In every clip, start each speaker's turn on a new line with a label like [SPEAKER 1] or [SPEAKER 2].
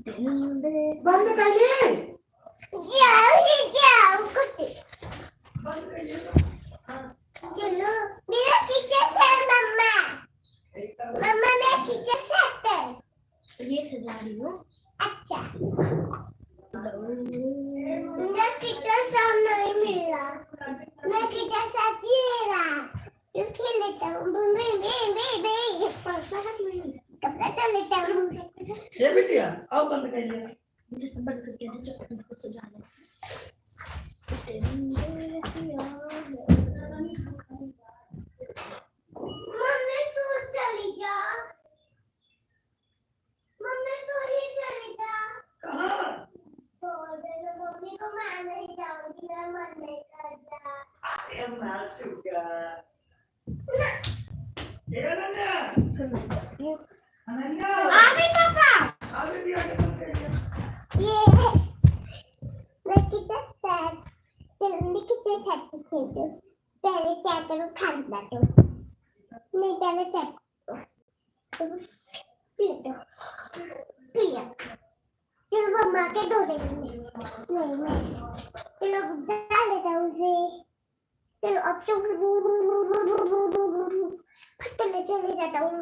[SPEAKER 1] बंद करिए।
[SPEAKER 2] चलो मेरा किचन सेट मम्मा मम्मा मेरा किचन सेट है ये सजा रही हूँ। अच्छा मुझे किचन सेट नहीं मिला मैं किचन सेट लेगा तो खेल लेता हूँ बे पैसा है नहीं कपड़ा तो लेता हूँ
[SPEAKER 1] ये बिटिया आओ बंद करिए।
[SPEAKER 2] मुझे सब बंद करके दे जो तुमको सजाना मम्मी तू चली जा मम्मी तू ही चली जा
[SPEAKER 1] कहाँ?
[SPEAKER 2] मम्मी को मैं नहीं जाऊंगी मैं मन नहीं करता
[SPEAKER 1] अरे मासूका ये अनन्या अनन्या
[SPEAKER 2] आ गई पापा
[SPEAKER 1] आ बेटी आके बंद करिए।
[SPEAKER 2] ये मैं किचन सेट चलूंगी किचन सेट की खेलूं पहले चाय करूँ खाना बैठो नहीं पहले चाय पिया चलो मम्मा के दो देंगे नहीं मैं चलो डाल देता हूँ उसे चलो अब तो पत्ते चले जाता हूँ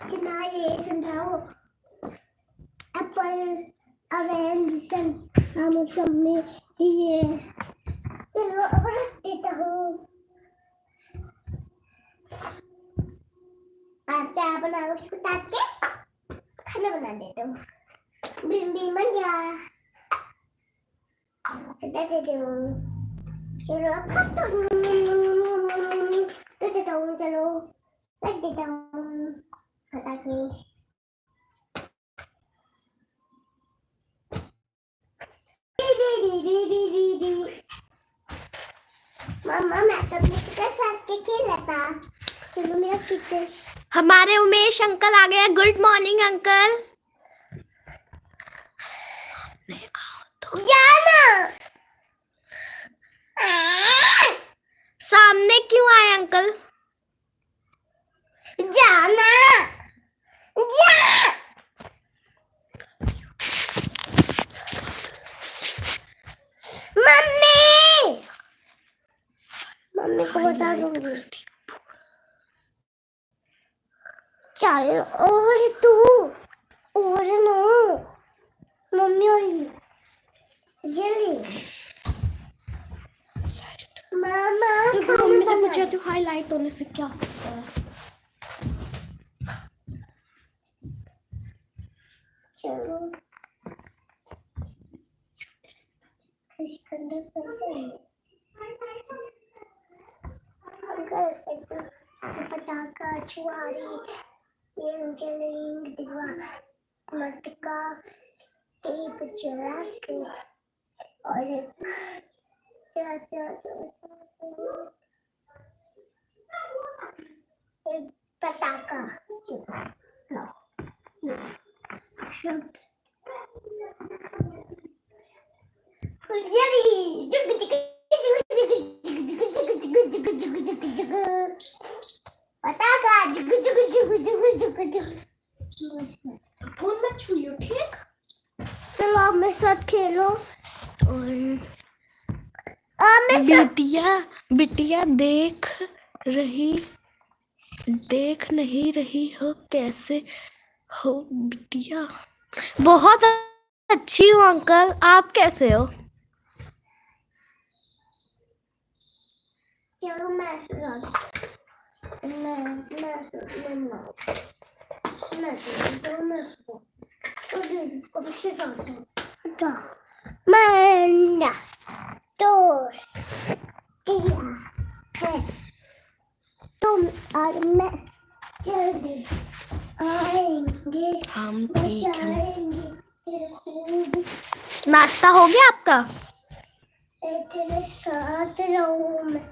[SPEAKER 2] कितना ये समझाओ एप्पल ऑरेंज मौसमी ये चलो अब रख देता हूँ आप क्या बनाओ उसको काट के खाना बना देता हूँ बिम्बी बन गया दे दूँ चलो अब खाता हूँ दे देता हूँ चलो रख देता हूँ खा के मम्मा मैं तो इसके साथ के खेला था चलो मेरा किचन
[SPEAKER 3] हमारे उमेश अंकल आ गए। Good morning uncle. सामने आओ तो
[SPEAKER 2] जाना
[SPEAKER 3] सामने क्यों आए अंकल?
[SPEAKER 2] जाना जा मम्मी मम्मी को बता दूंगी चल और तू और नो मम्मी और जल्दी मामा
[SPEAKER 3] मम्मी से पूछा तू हाईलाइट होने से क्या होता है?
[SPEAKER 2] चलो पटाखा छुआरी ये जलेंगे दिवा मटका टेप जला के और एक पटाखा लो फुलझड़ी जग जग पटाखा जग जग जग जग जग जग
[SPEAKER 3] फोन मत छूइयो ठीक?
[SPEAKER 2] चलो आप मेरे साथ खेलो
[SPEAKER 3] और
[SPEAKER 2] आप मेरे साथ
[SPEAKER 3] बिटिया देख नहीं रही हो कैसे हो बिटिया? बहुत अच्छी हूँ अंकल, आप कैसे हो?
[SPEAKER 2] चलो मैं मैंने तो किया है तुम और मैं जल्दी आएंगे
[SPEAKER 3] हम ठीक हैं।
[SPEAKER 2] बचाएंगे तेरे को
[SPEAKER 3] नाश्ता हो गया आपका?
[SPEAKER 2] तेरे साथ रहूं मैं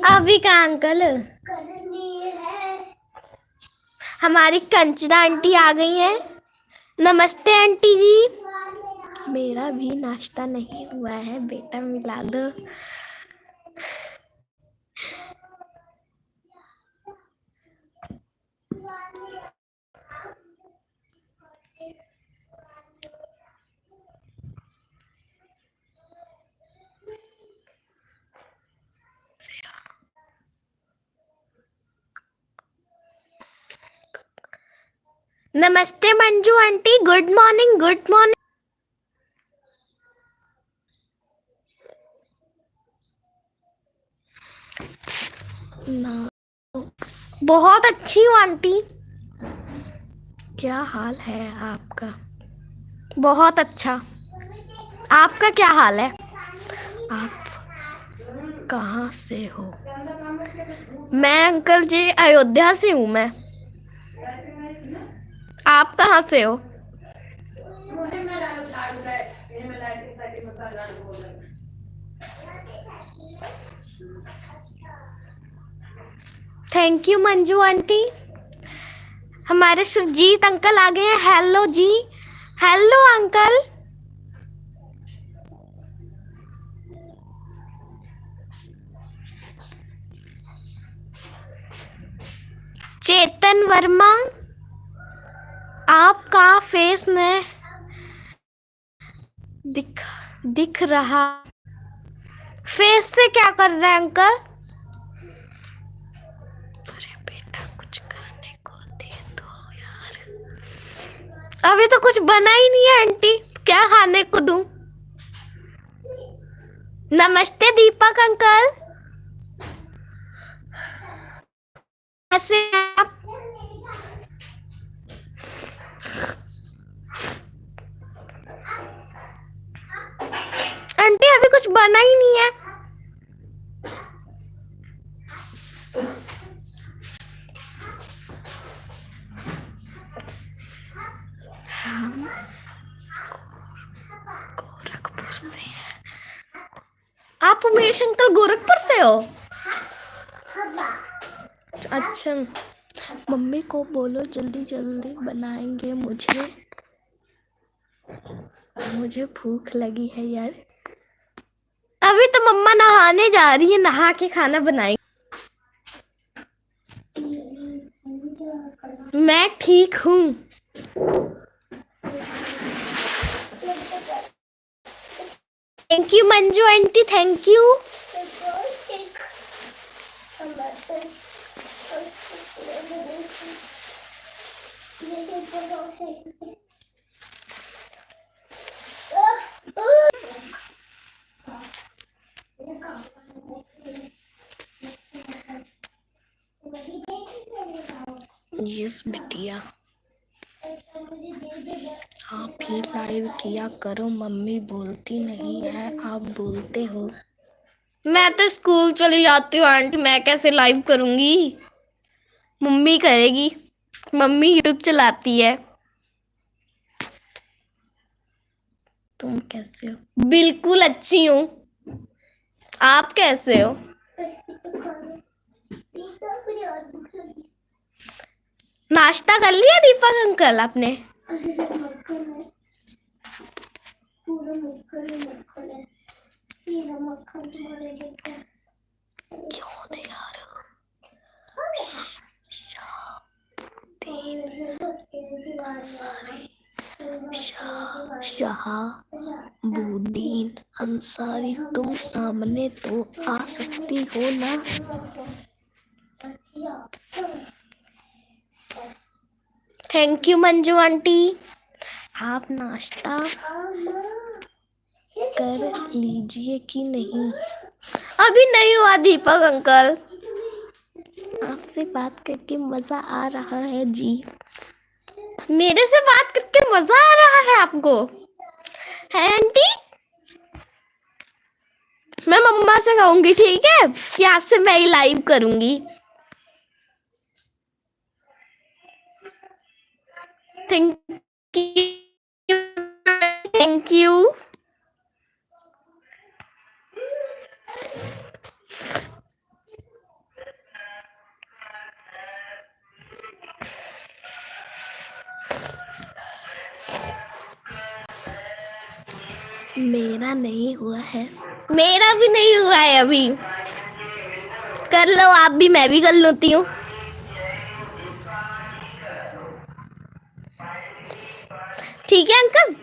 [SPEAKER 3] अभी का अंकल
[SPEAKER 2] करनी है
[SPEAKER 3] हमारी कंचना आंटी आ गई हैं। नमस्ते आंटी जी। मेरा भी नाश्ता नहीं हुआ है, बेटा मिला दो। नमस्ते Manju aunty, good morning good morning. बहुत अच्छी हूँ आंटी। क्या हाल है आपका? बहुत अच्छा। आपका क्या हाल है? आप कहाँ से हो? मैं अंकल जी अयोध्या से हूँ मैं। आप कहाँ से हो? Thank you Manju aunty. हमारे सुरजीत अंकल आ गए हैं। हेलो जी। Hello uncle. चेतन वर्मा, आपका फेस ने दिख रहा। फेस से क्या कर रहे हैं अंकल? अरे बेटा कुछ खाने को दे दो यार। अभी तो कुछ बना ही नहीं है आंटी, क्या खाने को दूं? नमस्ते दीपक अंकल, कैसे हैं आप? आंटी अभी कुछ बना ही नहीं है। हम गोरखपुर से हैं। आप उमेश अंकल गोरखपुर से हो? अच्छा, मम्मी को बोलो जल्दी जल्दी बनाएंगे, मुझे भूख लगी है यार। अभी तो मम्मा नहाने जा रही है, नहा के खाना बनाएंगे। मैं ठीक हूँ। Thank you Manju aunty, thank you. Yes बिटिया, आप ही लाइव किया करो, मम्मी बोलती नहीं है, आप बोलते हो। मैं तो स्कूल चली जाती हूँ आंटी, मैं कैसे लाइव करूंगी? मम्मी करेगी, मम्मी यूट्यूब चलाती है। तुम कैसे हो? बिल्कुल अच्छी हूँ। आप कैसे हो? नाश्ता कर लिया दीपक अंकल आपने? क्यों नहीं आ रहा? शाहबुद्दीन अंसारी, तुम सामने तो आ सकती हो ना? Thank you Manju aunty. आप नाश्ता कर लीजिए कि नहीं? अभी नहीं हुआ दीपक अंकल। आपसे बात करके मजा आ रहा है जी। मेरे से बात करके मजा आ रहा है आपको? है आंटी? मैं मम्मा से कहूंगी ठीक है कि आज से मैं ही लाइव करूंगी। Thank you, thank you. मेरा नहीं हुआ है। मेरा भी नहीं हुआ है अभी। कर लो आप भी, मैं भी कर लेती हूँ। ठीक है अंकल?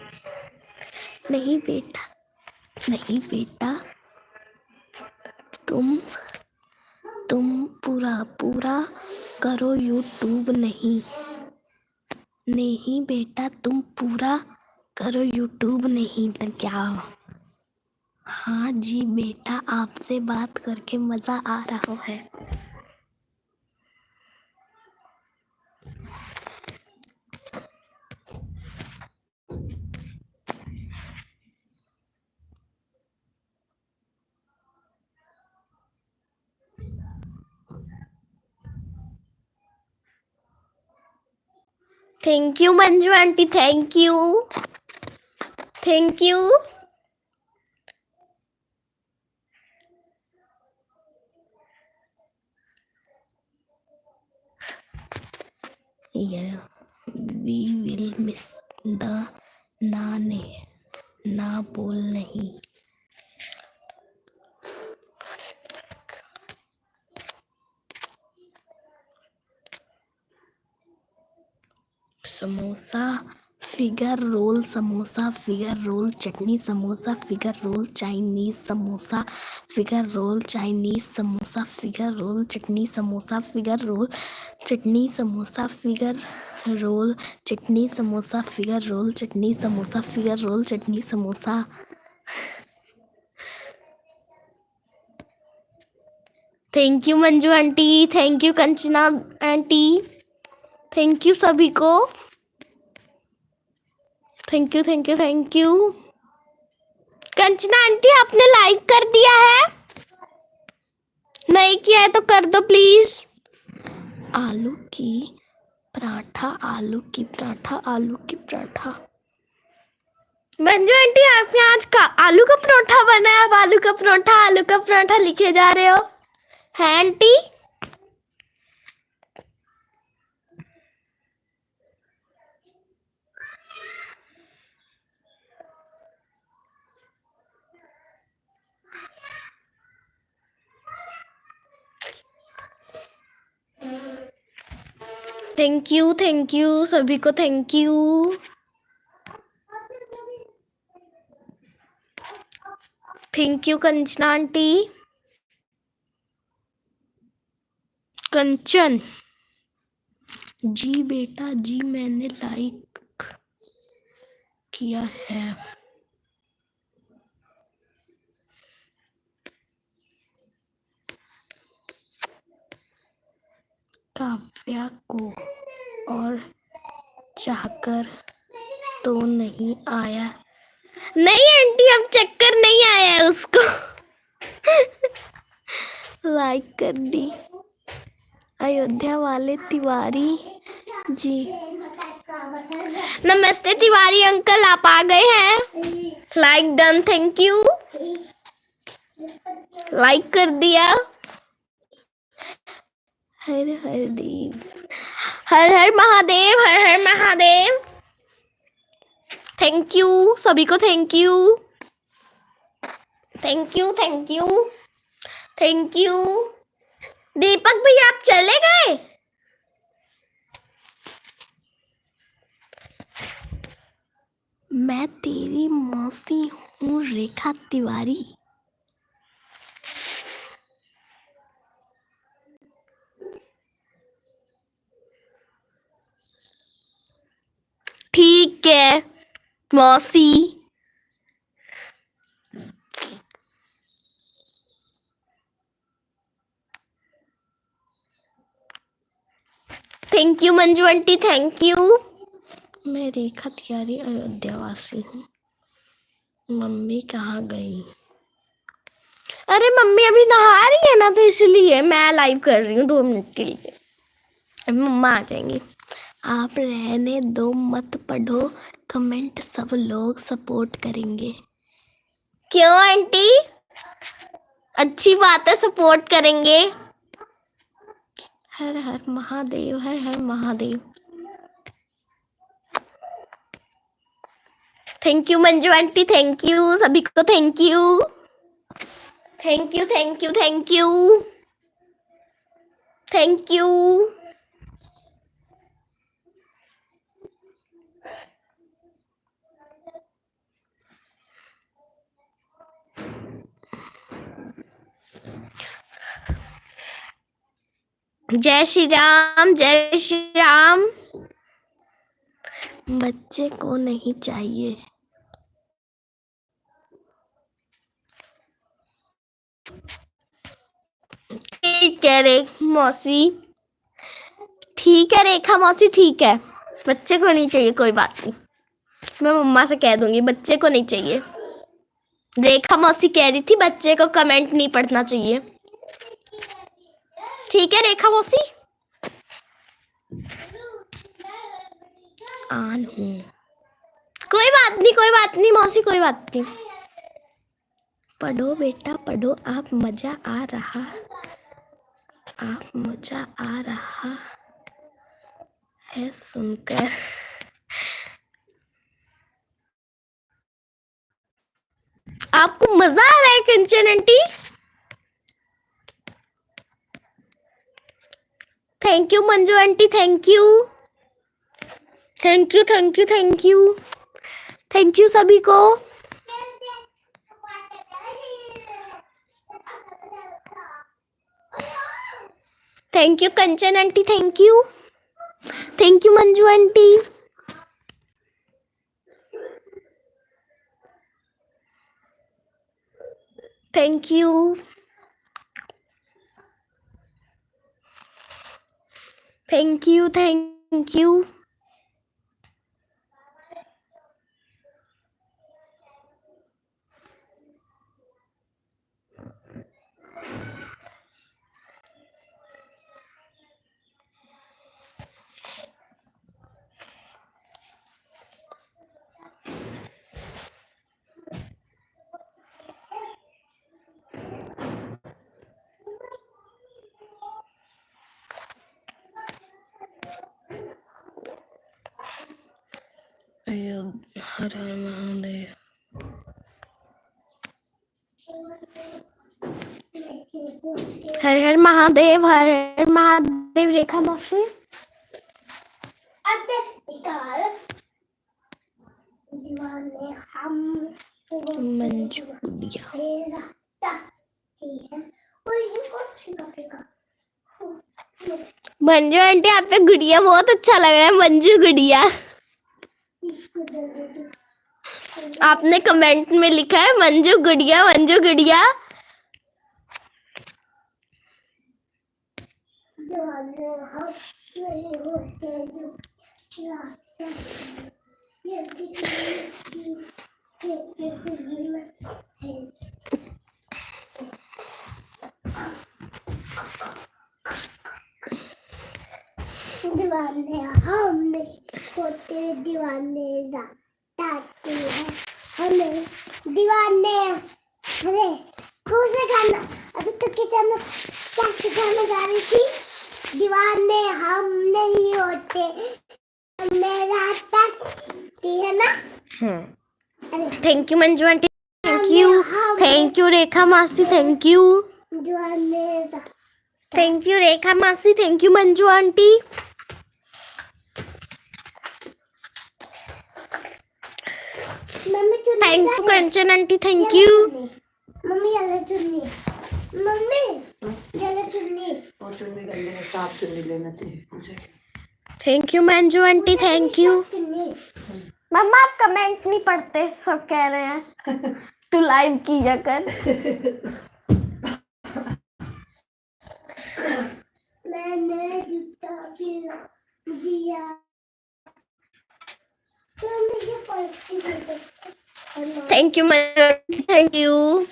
[SPEAKER 3] नहीं बेटा, नहीं बेटा, तुम पूरा पूरा करो यूट्यूब नहीं। नहीं बेटा, तुम पूरा करो, यूट्यूब नहीं तो क्या। हाँ जी बेटा, आपसे बात करके मजा आ रहा है। Thank you Manju aunty, thank you, thank you. We will miss the नाने, ना बोल नहीं। Samosa figure roll, samosa figure roll, chutney samosa figure roll, Chinese samosa figure roll, Chinese samosa figure roll, chutney samosa figure roll, chutney samosa figure roll, chutney samosa figure roll, chutney samosa figure roll, chutney samosa. Thank you Manju aunty, thank you Kanchana aunty, thank you सभी को, thank you thank you thank you. Kanchana aunty आपने like कर दिया है? नहीं किया है तो कर दो प्लीज। आलू की पराठा, आलू की पराठा, आलू की पराठा। मंजू आंटी आपने आज का आलू का पराठा बनाया, अब आलू का पराठा, आलू का पराठा लिखे जा रहे हो है आंटी? थैंक यू सभी को, thank you. Thank you Kanchana aunty. Kanchan ji बेटा जी, मैंने लाइक किया है। काव्या को और चाहकर तो नहीं आया? नहीं आंटी, अब चक्कर नहीं आया है उसको। लाइक कर दी। अयोध्या वाले तिवारी जी, नमस्ते तिवारी अंकल, आप आ गए हैं। Like done, thank you, like कर दिया। हर हर देव, हर हर महादेव, हर हर महादेव। थैंक यू सभी को, thank you, thank you, thank you, thank you. Deepak भैया आप चले गए? मैं तेरी मौसी हूँ रेखा तिवारी। ठीक है मौसी। Thank you Manju aunty, thank you. मैं रेखा तिवारी अयोध्या वासी हूँ। मम्मी कहाँ गई? अरे मम्मी अभी नहा रही है ना, तो इसलिए मैं लाइव कर रही हूँ 2 मिनट के लिए, मम्मा आ जाएंगी। आप रहने दो, मत पढ़ो कमेंट, सब लोग सपोर्ट करेंगे। क्यों आंटी? अच्छी बात है, सपोर्ट करेंगे। Har Har Mahadev, Har Har Mahadev. Thank you Manju aunty, thank you सभी को, thank you, thank you, thank you, thank you, thank you. जय श्री राम, जय श्री राम। बच्चे को नहीं चाहिए। ठीक है रे मौसी, ठीक है रेखा मौसी, ठीक है। बच्चे को नहीं चाहिए, कोई बात नहीं, मैं मम्मा से कह दूंगी बच्चे को नहीं चाहिए। रेखा मौसी कह रही थी बच्चे को कमेंट नहीं पढ़ना चाहिए। ठीक है रेखा मौसी, आन हूँ। कोई बात नहीं, कोई बात नहीं मौसी, कोई बात नहीं। पढ़ो बेटा पढ़ो, आप मजा आ रहा, आप मजा आ रहा है सुनकर। आपको मजा आ रहा है Kanchan aunty? Thank you Manju aunty, thank you, thank you, thank you, thank you, thank you सभी को। Thank you Kanchan aunty, thank you, thank you Manju aunty. Thank you, thank you, thank you. Har Har Mahadev. Har Har Mahadev, Har Har Mahadev Rekha मौसी। मंजू गुड़िया, मंजू आंटी आप पे गुड़िया बहुत अच्छा लग रहा है, मंजू गुड़िया। आपने कमेंट में लिखा है मंजू गुड़िया, मंजू गुड़िया।
[SPEAKER 2] दीवाने हमने होते दीवाने ताते हैं हमें दीवाने। अरे कौन सा गाना अभी तो किचन में क्या गाना गा रही थी? दीवाने हम नहीं होते मेरा ताती है ना। Thank you Manju aunty, thank you, thank you Rekha मासी, thank you, thank you Rekha मासी, thank you Manju aunty. Thank you Kanchan aunty, thank you. Mummy ये चुन्नी, मम्मी ये चुन्नी,
[SPEAKER 1] और चुन्नी गंदे में साफ चुन्नी लेना चाहिए मुझे।
[SPEAKER 3] Thank you Manju aunty, thank you. Mumma आप कमेंट नहीं पढ़ते, सब कह रहे हैं तू लाइव किया कर।
[SPEAKER 2] मैंने जूता दिया
[SPEAKER 3] thank you Manju, thank you,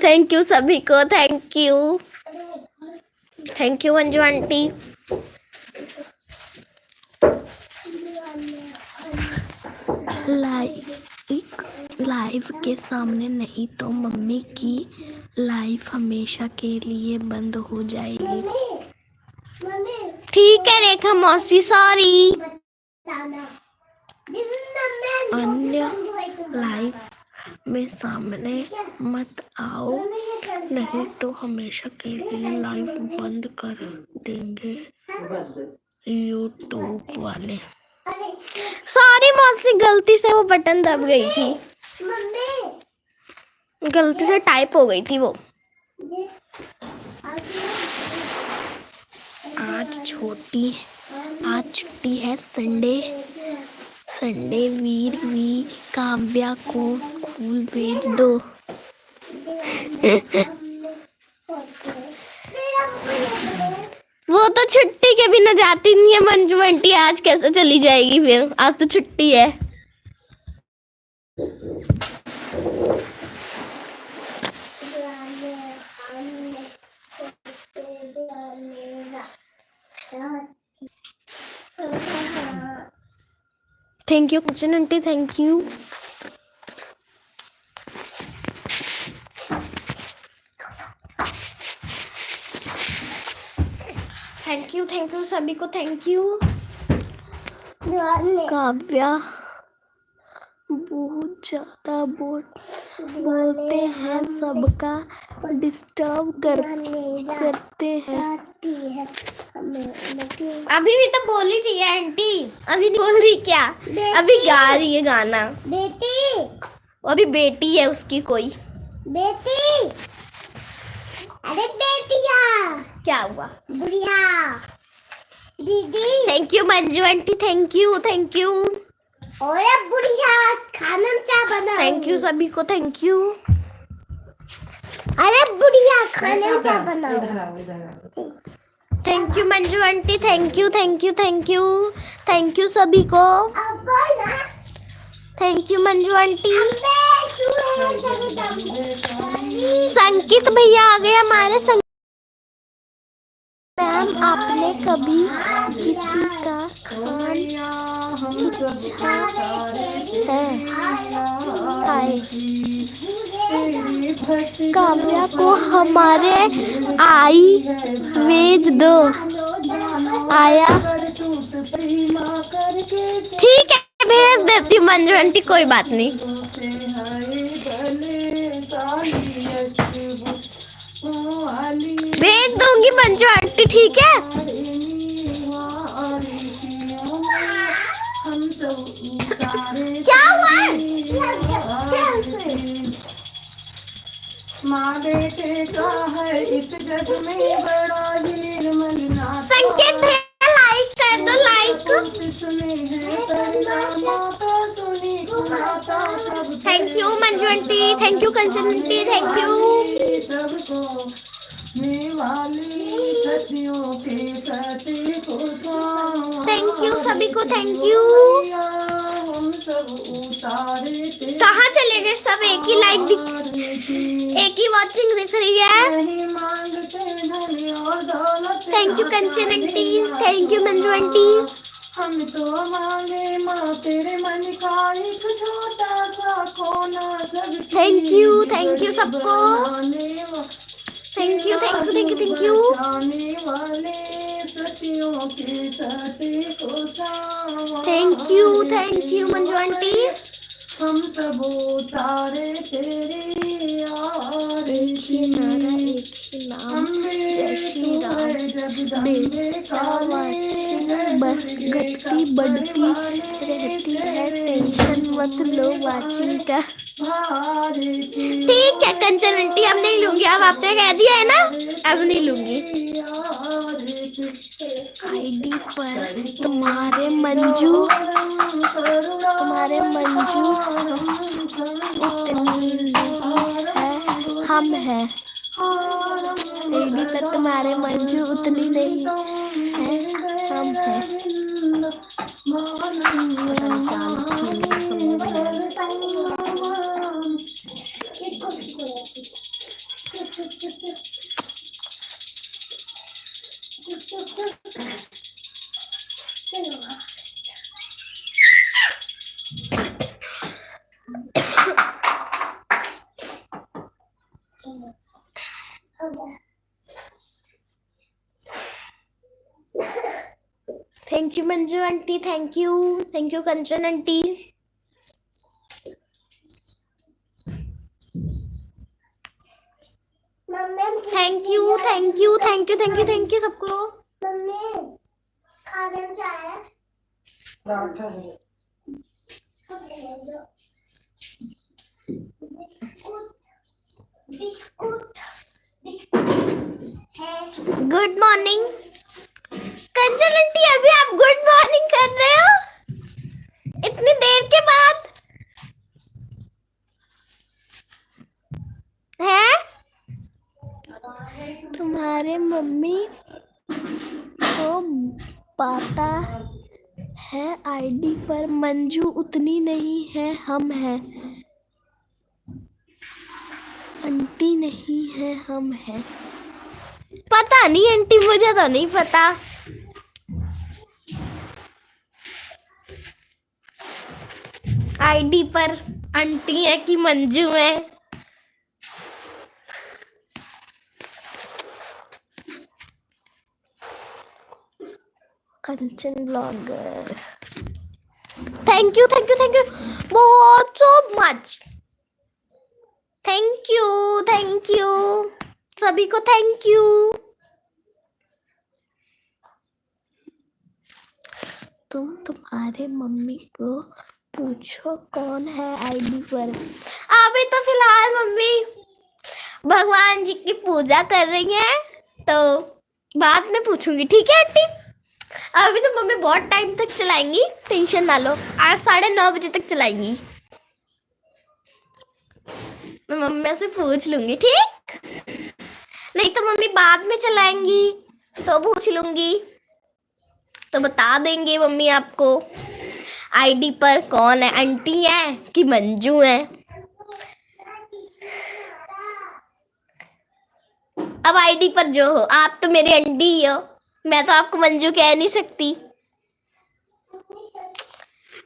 [SPEAKER 3] thank you सभी को, thank you, thank you Manju aunty. Live के सामने नहीं तो मम्मी की लाइफ हमेशा के लिए बंद हो जाएगी। ठीक है रेखा मौसी, सॉरी। अन्य लाइव में सामने मत आओ, नहीं तो हमेशा के लिए लाइव बंद कर देंगे यूट्यूब वाले। सॉरी मौसी, गलती से वो बटन दब गई थी, गलती से टाइप हो गई थी वो। आज छुट्टी है, संडे, संडे वीर भी काव्या को स्कूल भेज दो। वो तो छुट्टी के बिना जाती नहीं है मंजू आंटी, आज कैसे चली जाएगी फिर, आज तो छुट्टी है। Thank you Kanchan aunty, thank you. Thank you सभी को, थैंक यू। काव्या बहुत ज्यादा बोलते हैं, सबका डिस्टर्ब करते हैं। अभी भी तो बोली थी आंटी, अभी नहीं बोल रही क्या? अभी गा रही है गाना।
[SPEAKER 2] बेटी,
[SPEAKER 3] अभी बेटी है उसकी कोई।
[SPEAKER 2] बेटी, अरे बेटिया,
[SPEAKER 3] क्या हुआ?
[SPEAKER 2] बुढ़िया दीदी।
[SPEAKER 3] Thank you Manju aunty, thank you thank you.
[SPEAKER 2] और बुढ़िया खाना क्या बना?
[SPEAKER 3] थैंक यू सभी को, थैंक यू।
[SPEAKER 2] अरे बुढ़िया खाने में क्या बनाओ?
[SPEAKER 1] इधर आओ, इधर आओ।
[SPEAKER 3] Thank you Manju aunty, thank you thank you thank you. Thank you सभी को, थैंक यू मंजू आंटी। संकित भैया आ गए हमारे। मैम आपने कभी किसी का खान इच्छा है? हाय काव्या को हमारे आई भेज दो। आया ठीक है, भेज देती हूँ मंजू आंटी, कोई बात नहीं। भेज दूंगी मंजू आंटी, ठीक है। क्या हुआ?
[SPEAKER 1] माँ बेटे का है इस जग में बड़ा ही निर्मल नाता।
[SPEAKER 3] संकेत भैया लाइक कर दो, like. Thank you Manju aunty, thank you Kanchan aunty, thank you. Thank you सभी को, थैंक यू। कहाँ चले गए सब? एक ही लाइक एक ही वॉचिंग दिख रही है। Thank you Kanchan aunty, thank you Manju aunty.
[SPEAKER 1] हम तो मांगे माँ तेरे मन का एक छोटा सा कोना।
[SPEAKER 3] थैंक यू सबको, thank you thank you thank you thank you. Thank you Manju aunty.
[SPEAKER 1] हम सब उतारे तेरे
[SPEAKER 3] नाम जय श्री राम। बेटा घटती बढ़ती रहती है, टेंशन मत लो वाचिंग का। ठीक है कंचन आंटी, अब नहीं लूंगी, अब आपने कह दिया है ना, अब नहीं लूंगी। आईडी पर तुम्हारे मंजू उतनी नहीं है, हम हैं। आईडी पर तुम्हारे मंजू उतनी नहीं है, हम हैं। Thank you Manju aunty, thank you Kanchan aunty. Thank you सबको।
[SPEAKER 2] मम्मी खाने में क्या है?
[SPEAKER 1] पराठा है।
[SPEAKER 2] बिस्कुट है।
[SPEAKER 3] गुड मॉर्निंग कंचन आंटी, अभी आप गुड मॉर्निंग कर रहे हो? इतनी मम्मी को पता है आईडी पर मंजू उतनी नहीं है, हम हैं। आंटी नहीं है, हम हैं। पता नहीं आंटी, मुझे तो नहीं पता। आईडी पर आंटी है कि मंजू है। Kanchan blogger, thank you thank you thank you बहुत सो मच। थैंक यू सभी को, थैंक यू। तुम्हारे मम्मी को पूछो कौन है आईडी पर। अभी तो फिलहाल मम्मी भगवान जी की पूजा कर रही हैं, तो बाद में पूछूंगी, ठीक है आंटी? अभी तो मम्मी बहुत टाइम तक चलाएंगी, टेंशन ना लो। आज 9:30 बजे तक चलाएंगी। मैं मम्मी से पूछ लूंगी, ठीक? नहीं तो मम्मी बाद में चलाएंगी तो पूछ लूंगी, तो बता देंगे मम्मी आपको आईडी पर कौन है, आंटी है कि मंजू है। अब आईडी पर जो हो, आप तो मेरी आंटी ही हो, मैं तो आपको मंजू कह नहीं सकती।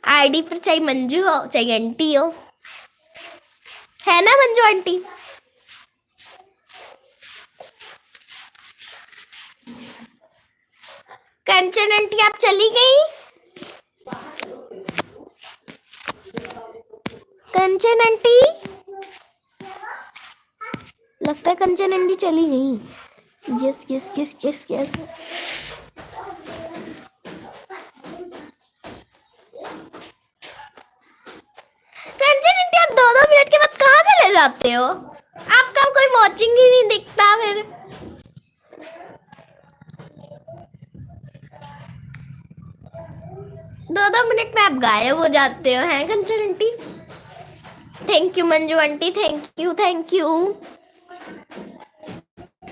[SPEAKER 3] आईडी पर चाहे मंजू हो चाहे आंटी हो, है ना मंजू आंटी? कंचन आंटी आप चली गई? कंचन आंटी, लगता है कंचन आंटी चली गई। Yes yes yes yes yes. Kanchan aunty आप 2-2 मिनट के बाद कहाँ चले जाते हो? आपका कोई वॉचिंग ही नहीं दिखता फिर। दो मिनट में आप गायब हो जाते हो, हैं Kanchan aunty? Thank you Manju aunty, thank you thank you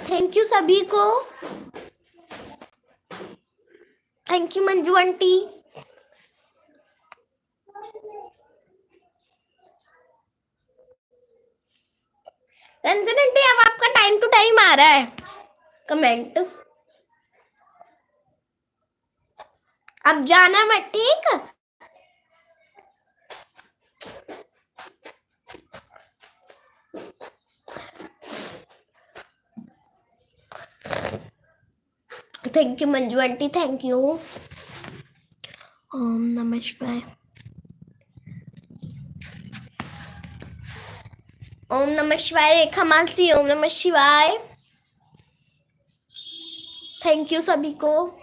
[SPEAKER 3] thank you सभी को, thank you Manju aunty. Kanchan aunty अब आपका टाइम टू टाइम आ रहा है कमेंट, अब जाना मत, ठीक? Thank you Manju aunty, thank you. Om नमः शिवाय, ओम नमः शिवाय। रेखा मासी ओम नमः शिवाय, थैंक यू सभी को।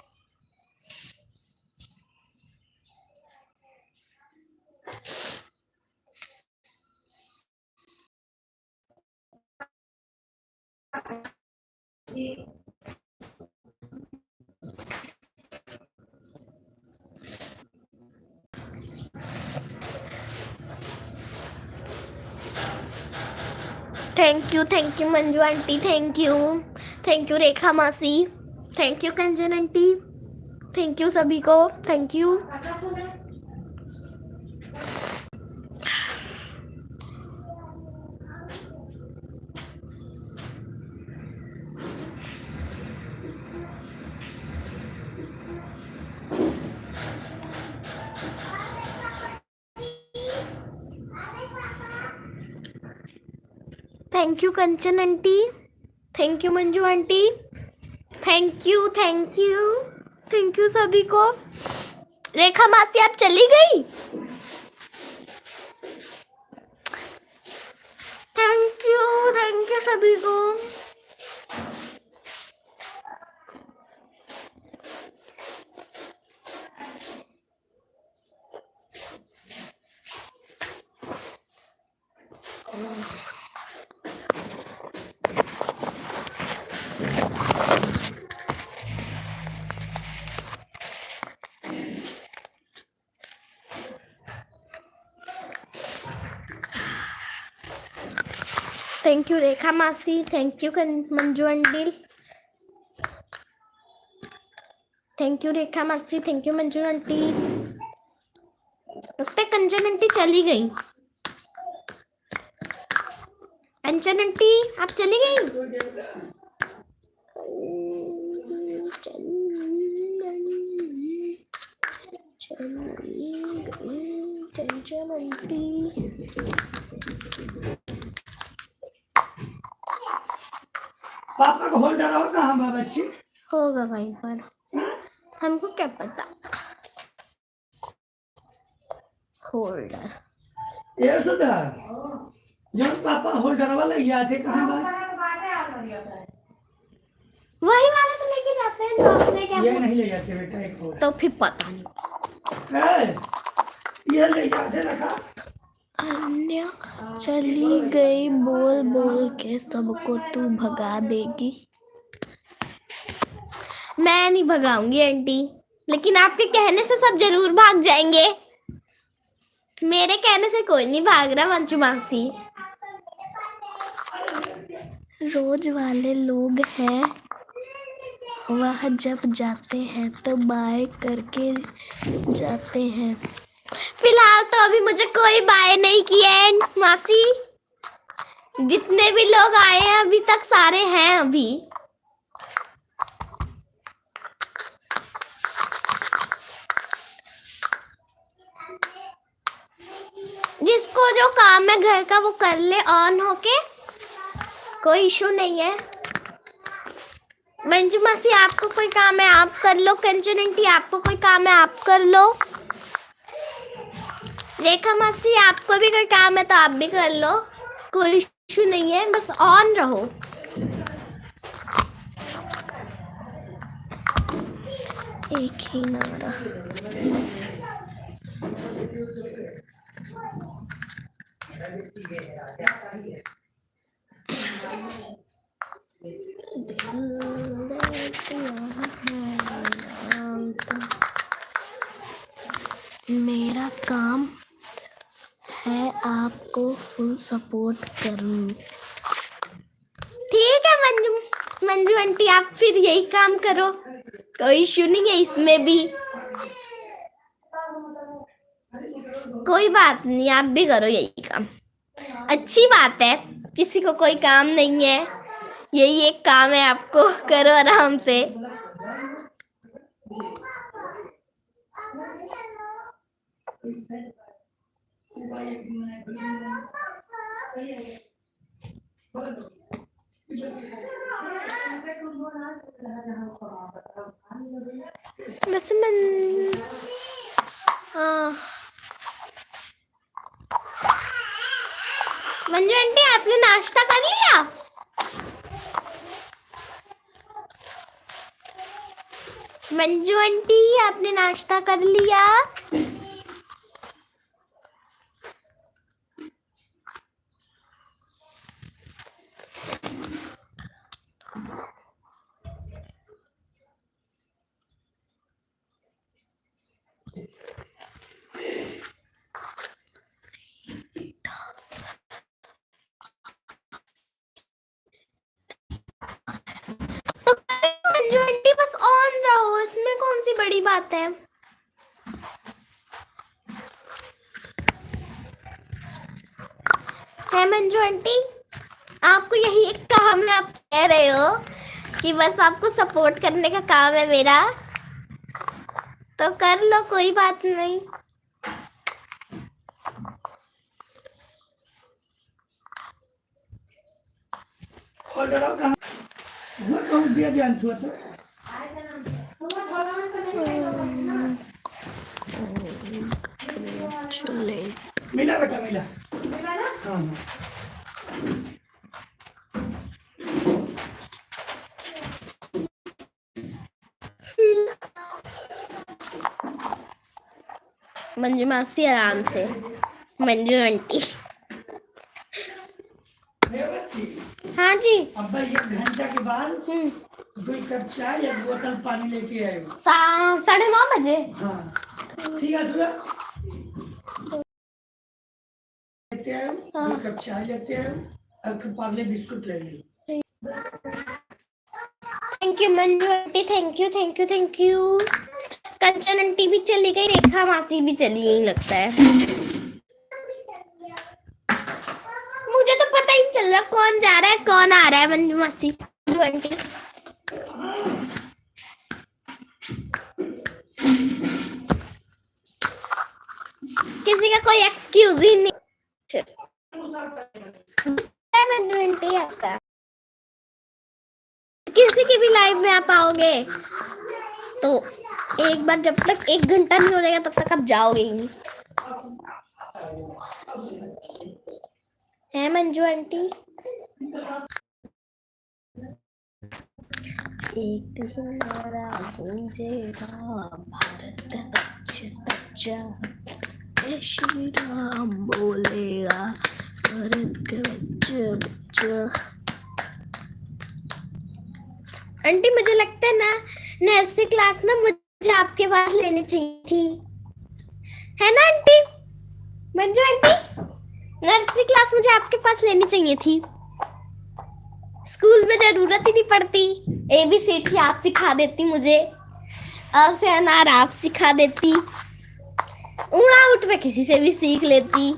[SPEAKER 3] Thank you Manju aunty, thank you Rekha मासी, thank you Kanchan aunty, thank you सभी को, thank you. Thank you Kanchan aunty, thank you Manju aunty, thank you सभी को। रेखा मासी आप चली गई? थैंक यू सभी को। थैंक यू रेखा मासी, thank you Manju aunty, thank you Rekha मासी, थैंक यू मंजू आंटी। लगता है कंचन आंटी चली गई। कंचन आंटी आप चली गई? कंचन आंटी
[SPEAKER 4] पापा को होल्डर और कहाँ बा बच्ची?
[SPEAKER 3] होगा कहीं पर, हमको क्या पता। होल्डर
[SPEAKER 4] ये सुधा जो पापा होल्डर वाला गया थे कहाँ बा?
[SPEAKER 3] वही वाला तो लेके जाते हैं जो आपने क्या
[SPEAKER 4] ये नहीं ले जाते बेटा, एक और
[SPEAKER 3] तो फिर पता नहीं।
[SPEAKER 4] ये ले जाते रखा।
[SPEAKER 3] अन्य चली गई बोल बोल के सबको तू भगा देगी। मैं नहीं भगाऊंगी आंटी, लेकिन आपके कहने से सब जरूर भाग जाएंगे। मेरे कहने से कोई नहीं भाग रहा मंजू मासी। रोज वाले लोग हैं, वह जब जाते हैं तो बाय करके जाते हैं। फिलहाल तो अभी मुझे कोई बाय नहीं किया है मासी। जितने भी लोग आए हैं अभी तक सारे हैं अभी। जिसको जो काम है घर का वो कर ले ऑन होके, कोई इशू नहीं है। मंजू मासी आपको कोई काम है आप कर लो, कंचन आंटी आपको कोई काम है आप कर लो, रेखा मासी आपको भी कोई काम है तो आप भी कर लो, कोई इशू नहीं है, बस ऑन रहो। एक ही नारा। मेरा काम है आपको फुल सपोर्ट करूं। ठीक है मंजू आंटी आप फिर यही काम करो, कोई इशू नहीं है इसमें भी, कोई बात नहीं, आप भी करो यही काम। अच्छी बात है, किसी को कोई काम नहीं है, यही एक काम है आपको, करो आराम से। बस मंजू आंटी आपने नाश्ता कर लिया? मंजू आंटी आपने नाश्ता कर लिया? मंजू आंटी बस ऑन रहो, इसमें कौन सी बड़ी बात है। मंजू आंटी आपको यही एक काम है, आप कह रहे हो कि बस आपको सपोर्ट करने का काम है मेरा, तो कर लो, कोई बात नहीं।
[SPEAKER 4] होल्डर कहाँ वो कौन दिया जान छुआ तो मिला बेटा मिला ना। हाँ
[SPEAKER 3] मंजू मासी आराम से, मंजू आंटी। हाँ जी।
[SPEAKER 4] अब 1 घंटा के बाद कोई कप चाय या बोतल पानी लेके आए।
[SPEAKER 3] 9:30 बजे।
[SPEAKER 4] हाँ ठीक है सुना, लेते आए 2 कप चाय लेते आए और फिर पार्ले बिस्कुट ले ली।
[SPEAKER 3] Thank you Manju aunty, thank you thank you thank you. Kanchan aunty भी चली गई, रेखा मासी भी चली गई लगता है। मुझे तो पता ही नहीं चल रहा कौन जा रहा है कौन आ रहा है। मंजू मासी, मंजू आंटी, किसी का कोई एक्सक्यूज ही नहीं। मंजू आंटी आपका किसी की भी लाइव में आप आओगे तो एक बार, जब तक 1 घंटा नहीं हो जाएगा तब तक आप जाओगे ही नहीं। है मंजू आंटी? एक दिन मेरा गूंजेगा भारत बच्चा बच्चा, जय श्री राम बोलेगा भारत के बच्चा बच्चा। आंटी मुझे लगता है ना नर्सरी क्लास ना मुझे आपके पास लेनी चाहिए थी, है ना aunty? Manju aunty, nursery class मुझे आपके पास लेनी चाहिए थी। स्कूल में जरूरत ही नहीं पड़ती, ABCD आप सिखा देती मुझे, अब से अनार आप सिखा देती, उड़ा उठ में किसी से भी सीख लेती,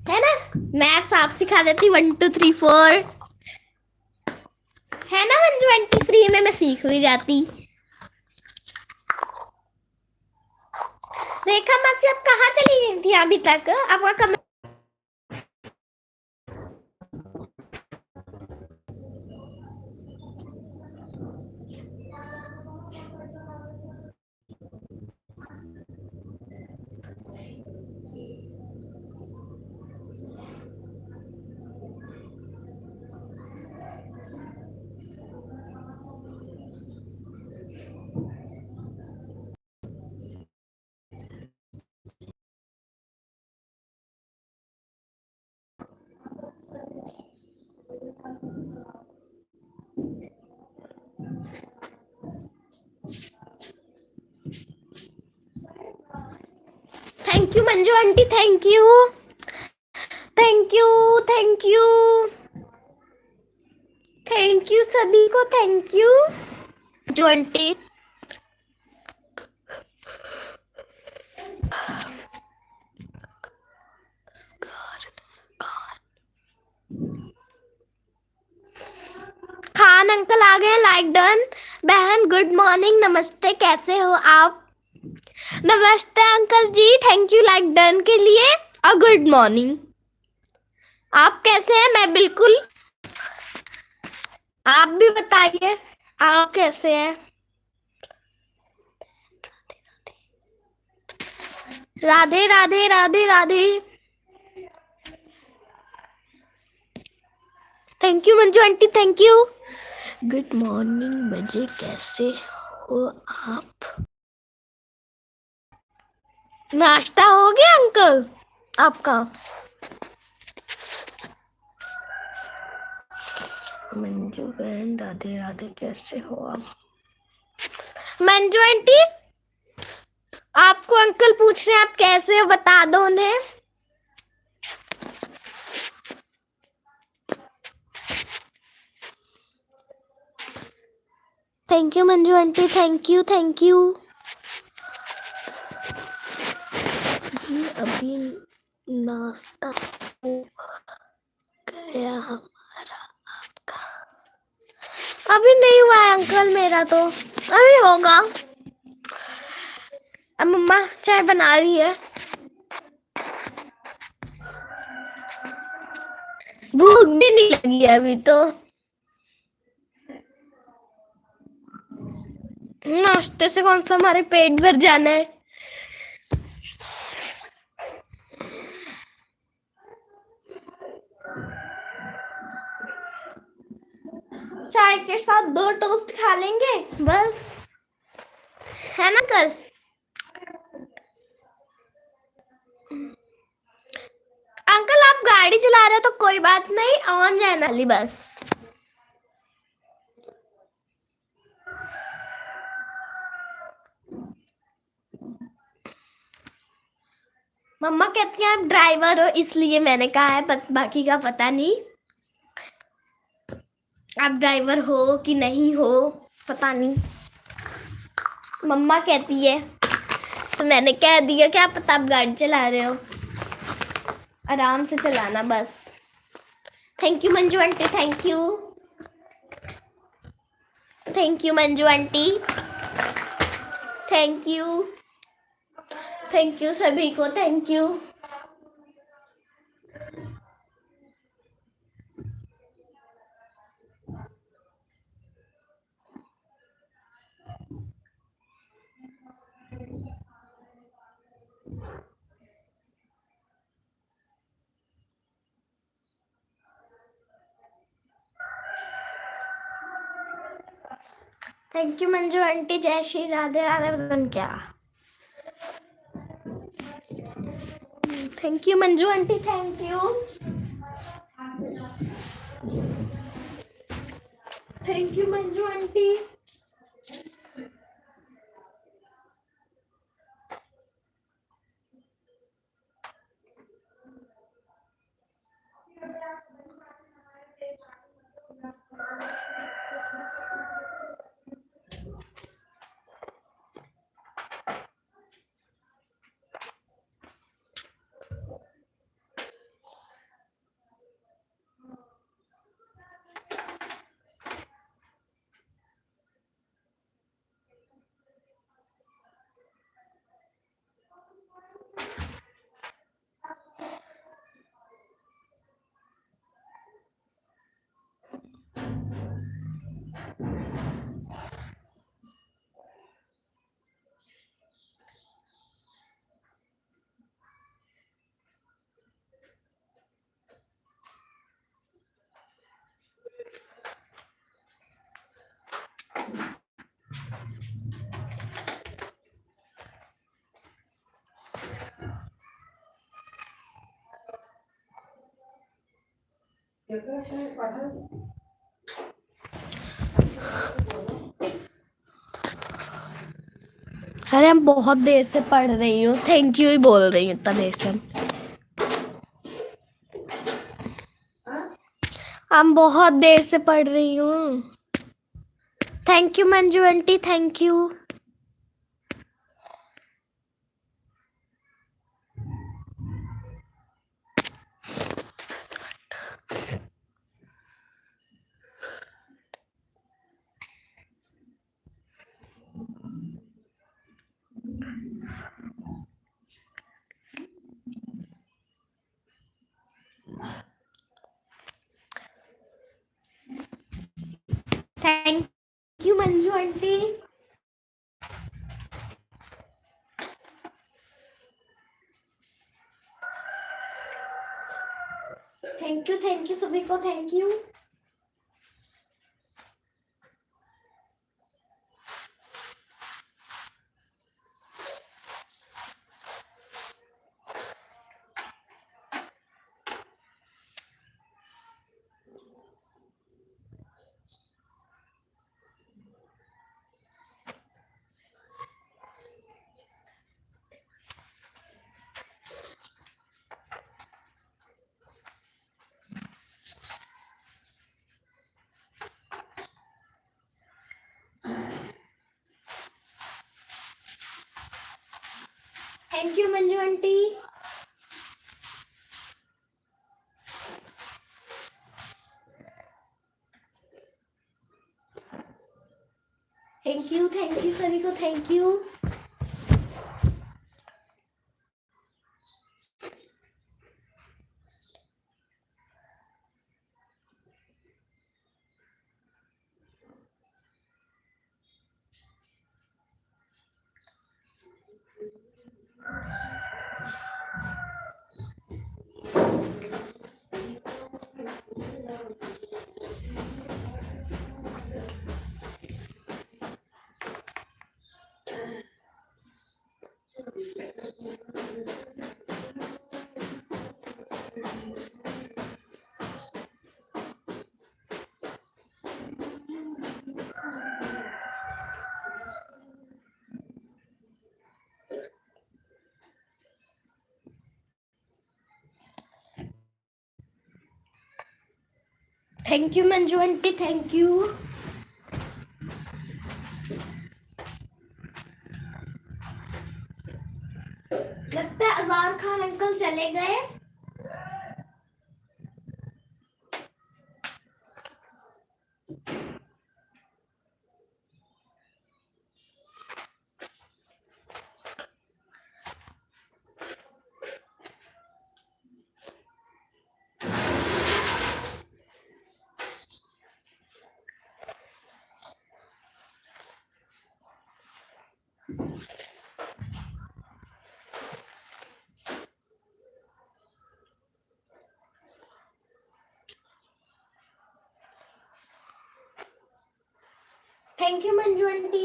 [SPEAKER 3] है ना? मैथ्स आप सिखा देती 1 2 3 4, है ना मंजू आंटी? फ्री में मैं सीख भी जाती। रेखा मासी आप कहाँ चली गई थी अभी तक? आपका comment thank you Manju aunty, thank you thank you thank you thank you सभी को, thank you Manju aunty. Khan uncle आ गए, लाइक डन। बहन गुड मॉर्निंग, नमस्ते, कैसे हो आप? नमस्ते अंकल जी, थैंक यू लाइक डन के लिए और गुड मॉर्निंग। आप कैसे हैं? मैं बिल्कुल, आप भी बताइए आप कैसे हैं? Radhe Radhe Radhe Radhe. Thank you Manju aunty, thank you. Good morning बजे, कैसे हो आप? नाश्ता हो गया अंकल आपका? मंजू बहन राधे राधे, कैसे हो आप? मंजू आंटी आपको अंकल पूछ रहे हैं आप कैसे हो, बता दो उन्हें। Thank you Manju aunty, thank you thank you. अभी नाश्ता हो गया हमारा, आपका अभी नहीं हुआ है अंकल, मेरा तो अभी होगा। अब मम्मा चाय बना रही है। भूख भी नहीं लगी अभी तो, नाश्ते से कौन सा हमारे पेट भर जाना है। चाय के साथ 2 टोस्ट खा लेंगे बस, है ना कल? अंकल आप गाड़ी चला रहे हो तो कोई बात नहीं, ऑन रहना ली बस। मम्मा कहती हैं आप ड्राइवर हो इसलिए मैंने कहा है, बाकी का पता नहीं। आप ड्राइवर हो कि नहीं हो पता नहीं, मम्मा कहती है तो मैंने कह दिया क्या पता आप गाड़ी चला रहे हो, आराम से चलाना बस। Thank you Manju aunty, thank you, thank you Manju aunty, thank you, thank you सभी को, thank you. Thank you Manju aunty, जय श्री राधे राधे बदन क्या। Thank you Manju aunty, thank you, thank you Manju aunty. अरे हम बहुत देर से पढ़ रही हूँ, थैंक यू ही बोल रही हूँ इतना देर से। हम बहुत देर से पढ़ रही हूँ। Thank you Manju aunty, thank you. Thank you Manju aunty, thank you सभी को, thank you. Thank you Manju aunty. Thank you सभी को, thank you. Thank you Manju aunty, thank you. लगता है अज़ार खान अंकल चले गए। Thank you Manju aunty.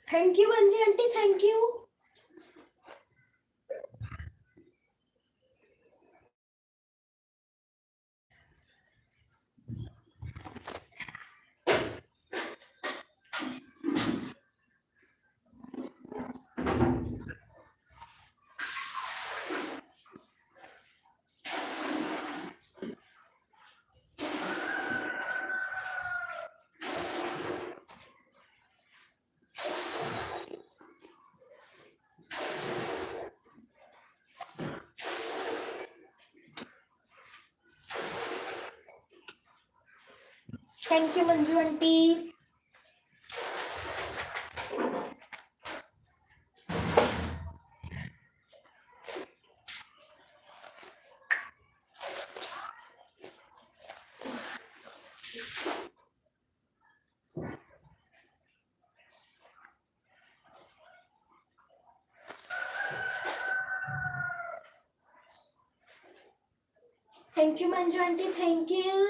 [SPEAKER 3] Thank you Manju aunty, thank you. Thank you Manju aunty. Thank you Manju aunty, thank you.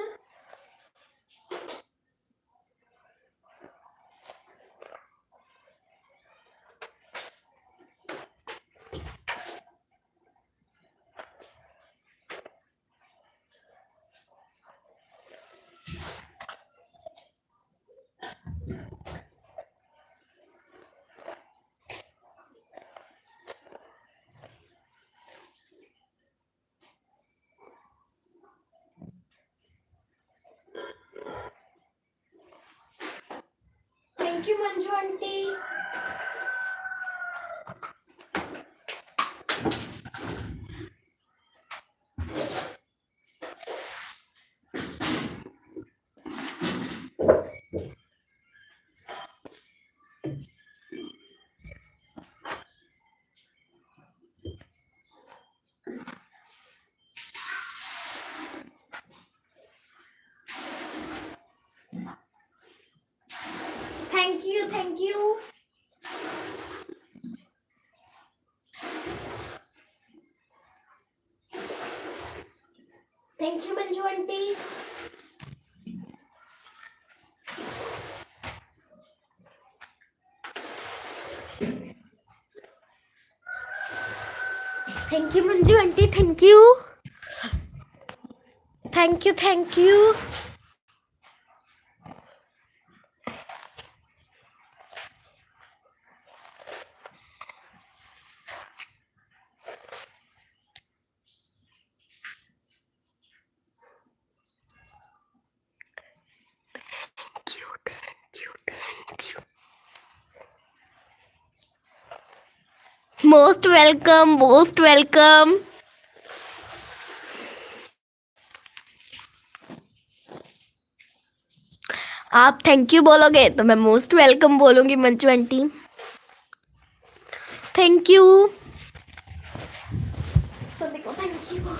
[SPEAKER 3] Thank you Manju aunty. Thank you, thank you. Thank you Manju aunty. Thank you Manju aunty, thank you. Thank you, thank you. Most welcome, most welcome. आप thank you बोलोगे तो मैं most welcome बोलूंगी Manju aunty. Thank you सभी को, thank you.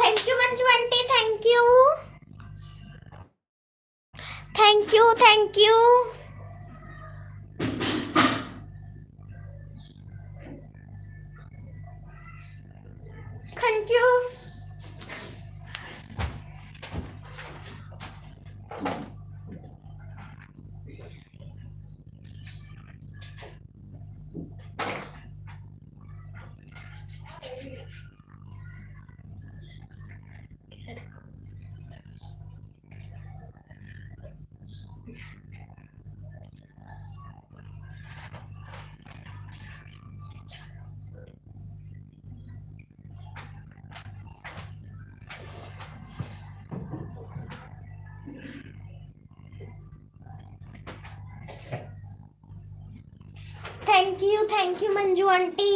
[SPEAKER 3] Thank you Manju aunty, thank you, thank you, thank you. Thank you. Thank you Manju aunty.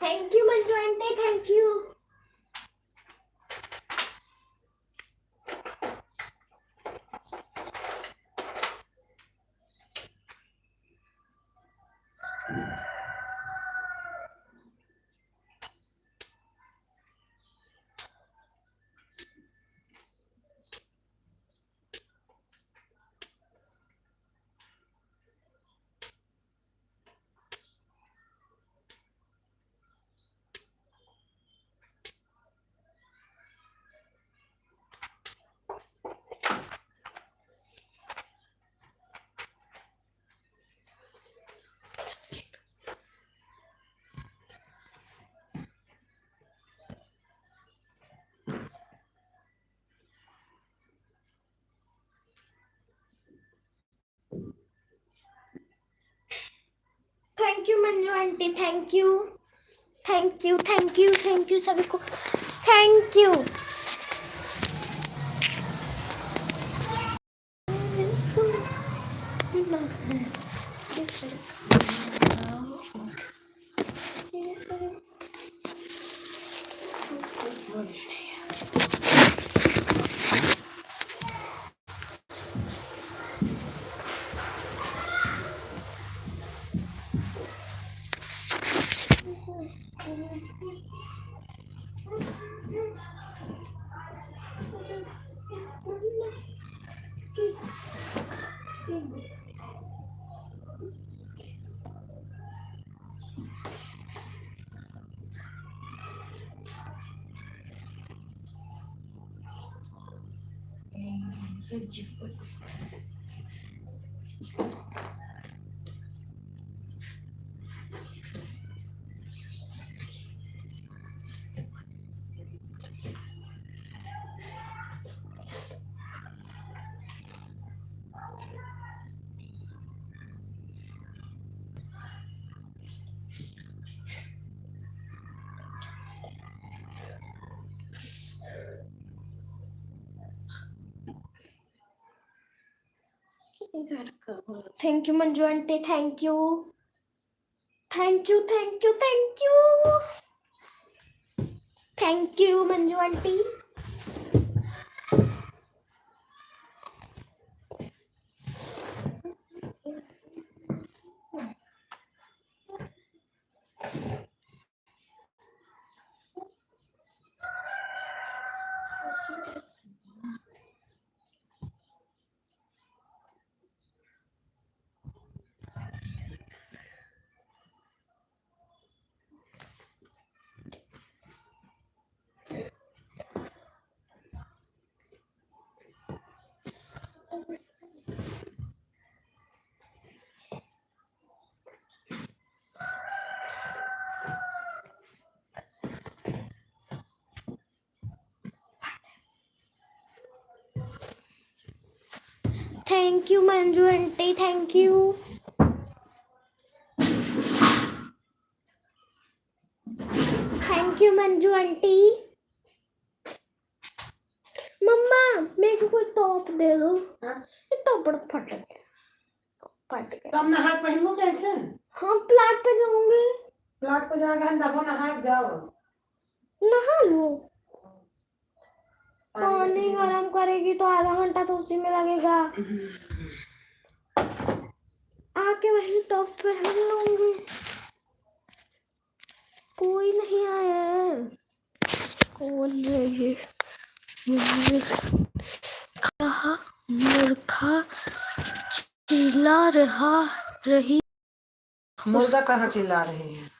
[SPEAKER 3] Thank you Manju aunty, thank you. Thank you Manju aunty, thank you, thank you, thank you, thank you सभी को, thank you. Thank you Manju aunty, thank you thank you thank you thank you thank you Manju aunty. Thank you Manju aunty, thank you. Thank you Manju aunty. मम्मा मेरे को कोई top दे दो। ये top बड़ा फट गया, फट गया।
[SPEAKER 1] तो हम नहा के पहनू कैसे?
[SPEAKER 3] हाँ प्लाट पे जाऊंगी।
[SPEAKER 1] प्लाट पे जाकर नहा नहा के जाओ।
[SPEAKER 3] नहा लो, पानी गरम करेगी तो आधा घंटा तो उसी में लगेगा। आके वही टॉप पहन लूंगी। कोई नहीं आया है। कौन है ये कहा मूर्खा चिल्ला रही
[SPEAKER 1] मुर्गा कहाँ चिल्ला रहे हैं?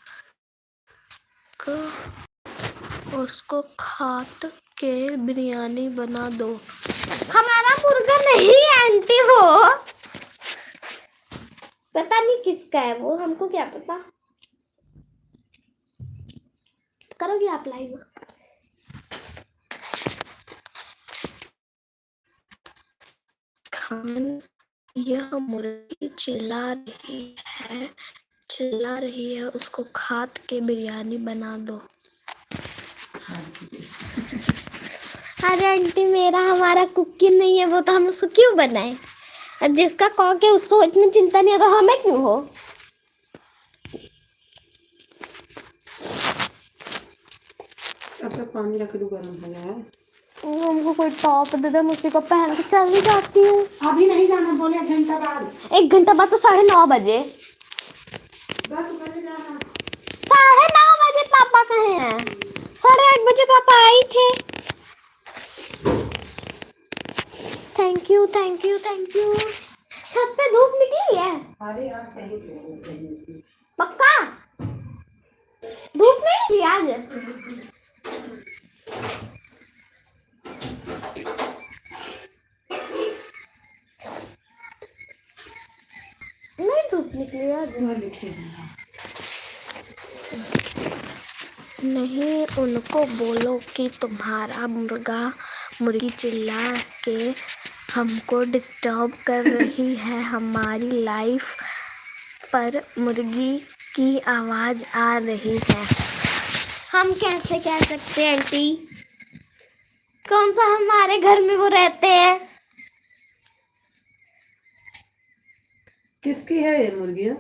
[SPEAKER 3] उसको काट के बिरयानी बना दो। हमारा मुर्गा नहीं आंटी, वो पता नहीं किसका है, वो हमको क्या पता। करोगे आप लाइव? खान यह मुर्गी चिल्ला रही है, उसको काट के बिरयानी बना दो। अरे आंटी मेरा हमारा कुकिंग नहीं है, वो तो हम उसको क्यों बनाए? अब जिसका कॉक है उसको इतनी चिंता नहीं है तो हमें क्यों हो?
[SPEAKER 1] अब तक पानी रख दो, गर्म हो गया है।
[SPEAKER 3] हमको कोई टॉप दे दे, मैं उसी को पहन के चली जाती हूँ।
[SPEAKER 1] अभी नहीं जाना, बोले 1 घंटा बाद।
[SPEAKER 3] 1 घंटा बाद तो 9:30 बजे।
[SPEAKER 1] 10 बजे जाना।
[SPEAKER 3] 9:30 बजे पापा कहे हैं? 8:30 बजे पापा आई थे। Thank you thank you thank you. छत पे धूप निकली है?
[SPEAKER 1] अरे यार सही
[SPEAKER 3] पक्का धूप नहीं निकली आज? नहीं धूप निकली आज। नहीं उनको बोलो कि तुम्हारा मुर्गी चिल्ला के हमको डिस्टर्ब कर रही है। हमारी लाइफ पर मुर्गी की आवाज आ रही है। हम कैसे कह सकते हैं आंटी? कौन सा हमारे घर में वो रहते हैं?
[SPEAKER 1] किसकी है ये मुर्गी?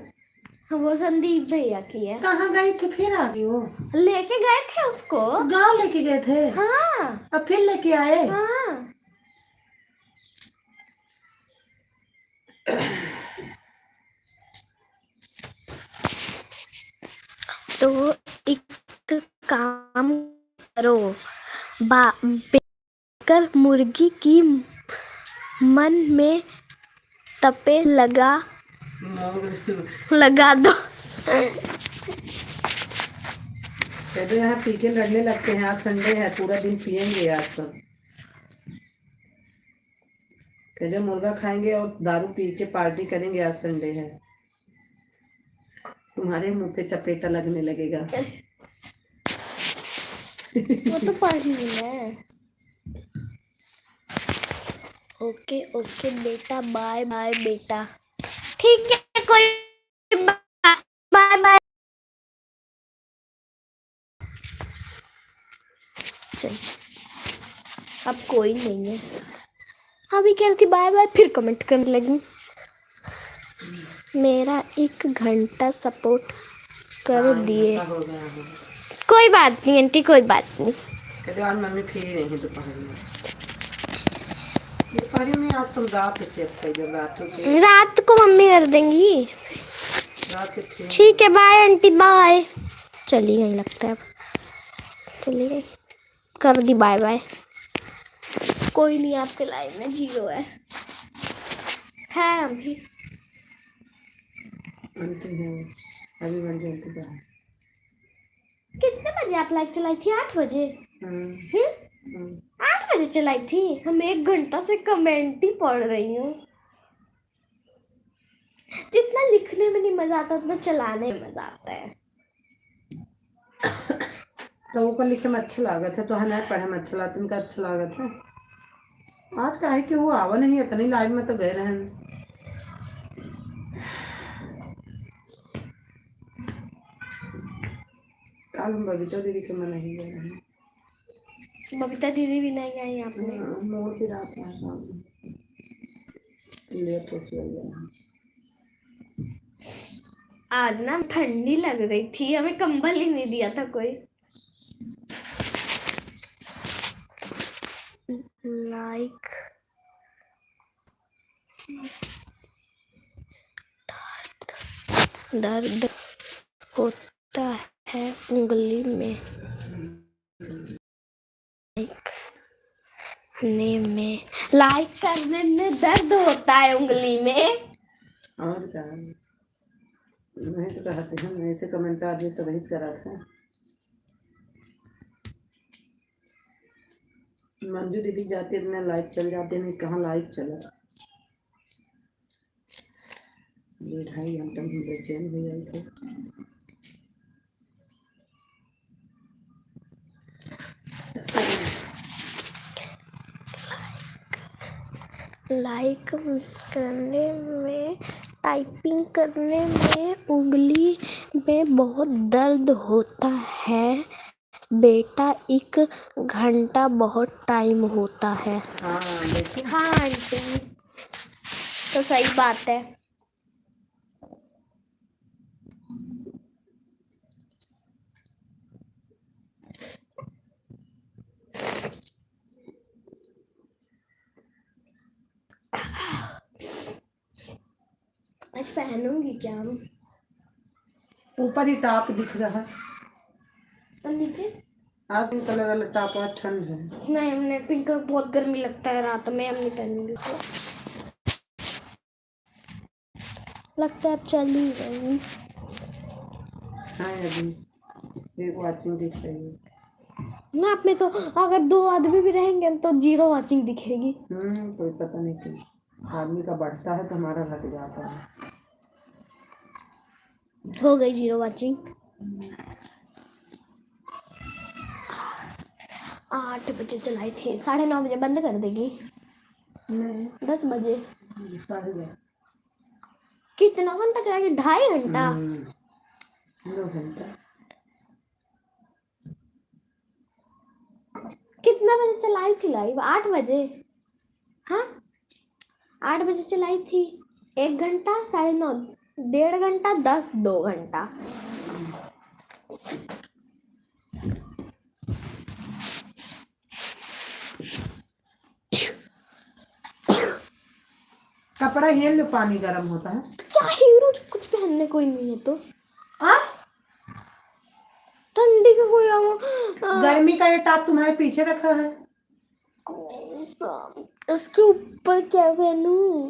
[SPEAKER 3] वो संदीप भैया की है।
[SPEAKER 1] कहाँ गई थी फिर आ गई वो?
[SPEAKER 3] लेके गए थे उसको,
[SPEAKER 1] गांव लेके गए थे।
[SPEAKER 3] हाँ
[SPEAKER 1] अब फिर लेके आए।
[SPEAKER 3] हाँ। तो एक काम करो, बेकर मुर्गी की मन में तपे लगा दो।
[SPEAKER 1] कहते यहाँ पी के लड़ने लगते हैं। आज संडे है, पूरा दिन पियेंगे आज सब। कहते मुर्गा खाएंगे और दारू पी के पार्टी करेंगे। आज संडे है। तुम्हारे मुंह पे चपेटा लगने लगेगा।
[SPEAKER 3] वो तो पानी है। ओके ओके बेटा, बाय बाय बेटा। ठीक है कोई बाय बाय। चल अब कोई नहीं है। अभी कह रही थी बाय बाय, फिर कमेंट करने लगी। मेरा 1 घंटा सपोर्ट कर दिए।
[SPEAKER 1] हो गया है।
[SPEAKER 3] कोई बात नहीं आंटी, कोई बात नहीं।
[SPEAKER 1] कहते आज मम्मी फ्री नहीं है दोपहर में। दोपहर में आज तुम रात से अब जब रात को
[SPEAKER 3] रात को मम्मी कर देंगी।
[SPEAKER 1] रात के फ्री।
[SPEAKER 3] ठीक है, बाय आंटी, बाय। चली गई लगता है, अब चली गई, कर दी बाय बाय। कोई नहीं, आपके लाइफ में 0 है अभी।
[SPEAKER 1] आंटी है अभी बन आंटी का।
[SPEAKER 3] कितने बजे आप लाइव चलाई थी? 8 बजे। 8 बजे चलाई थी। हम 1 घंटा से कमेंट ही पढ़ रही हूँ। जितना लिखने में नहीं मजा आता उतना चलाने में मजा आता है।
[SPEAKER 1] तो वो को लिखे में अच्छा लागत है तो है नहीं पढ़े में अच्छा लागत, इनका अच्छा लागत है। आज का है कि वो आवा नहीं है इतनी लाइव में तो गए रहे हैं। कल हम बबीता दीदी के में नहीं गए हैं।
[SPEAKER 3] बबीता दीदी भी नहीं आई आपने?
[SPEAKER 1] मोर की रात में लेट हो गया।
[SPEAKER 3] आज ना ठंडी लग रही थी, हमें कंबल ही नहीं दिया था कोई। लाइक दर्द होता है उंगली में, लाइक करने में दर्द होता है उंगली में।
[SPEAKER 1] और क्या मैं तो कहते हैं ऐसे कमेंट आदमी सब हिट करा था। मंजू दीदी जाती है अपने लाइव चल जाते हैं, कहाँ लाइव चला 2.5 घंटा में बेचैन हो गए थे।
[SPEAKER 3] लाइक करने में, टाइपिंग करने में उंगली में बहुत दर्द होता है बेटा। 1 घंटा बहुत टाइम होता है। हाँ आंटी, तो सही बात है। आज पहनूंगी क्या हम?
[SPEAKER 1] ऊपर ही टॉप दिख रहा है
[SPEAKER 3] और नीचे?
[SPEAKER 1] आज पिंक कलर वाला टॉप और ठंड है।
[SPEAKER 3] नहीं, हमने पिंक कलर बहुत गर्मी लगता है रात में, हम नहीं पहनूंगी तो। लगता है अब चल ही गई।
[SPEAKER 1] हाँ अभी एक वाचिंग दिख रही है
[SPEAKER 3] ना, आप में तो अगर 2 आदमी भी रहेंगे तो 0 वाचिंग दिखेगी।
[SPEAKER 1] कोई पता नहीं क्यों आदमी का बढ़ता है तो हमारा घट जाता है।
[SPEAKER 3] हो गई 0 वाचिंग। 8 बजे चलाई थी, 9:30 बजे बंद कर देगी।
[SPEAKER 1] नहीं
[SPEAKER 3] 10 बजे।
[SPEAKER 1] 10:30।
[SPEAKER 3] कितना घंटा चलाएगी? 2.5 घंटा।
[SPEAKER 1] 2 घंटा।
[SPEAKER 3] कितना बजे चलाई थी लाइव? 8 बजे। हाँ 8 बजे चलाई थी। 1 घंटा, 9:30, 1.5 घंटा, 10, 2 घंटा।
[SPEAKER 1] कपड़ा हिल लो, पानी गर्म होता है।
[SPEAKER 3] क्या हीरो, कुछ पहनने कोई नहीं है तो ठंडी का कोई
[SPEAKER 1] गर्मी का ये टॉप तुम्हारे पीछे रखा है।
[SPEAKER 3] इसके ऊपर क्या पहनूं?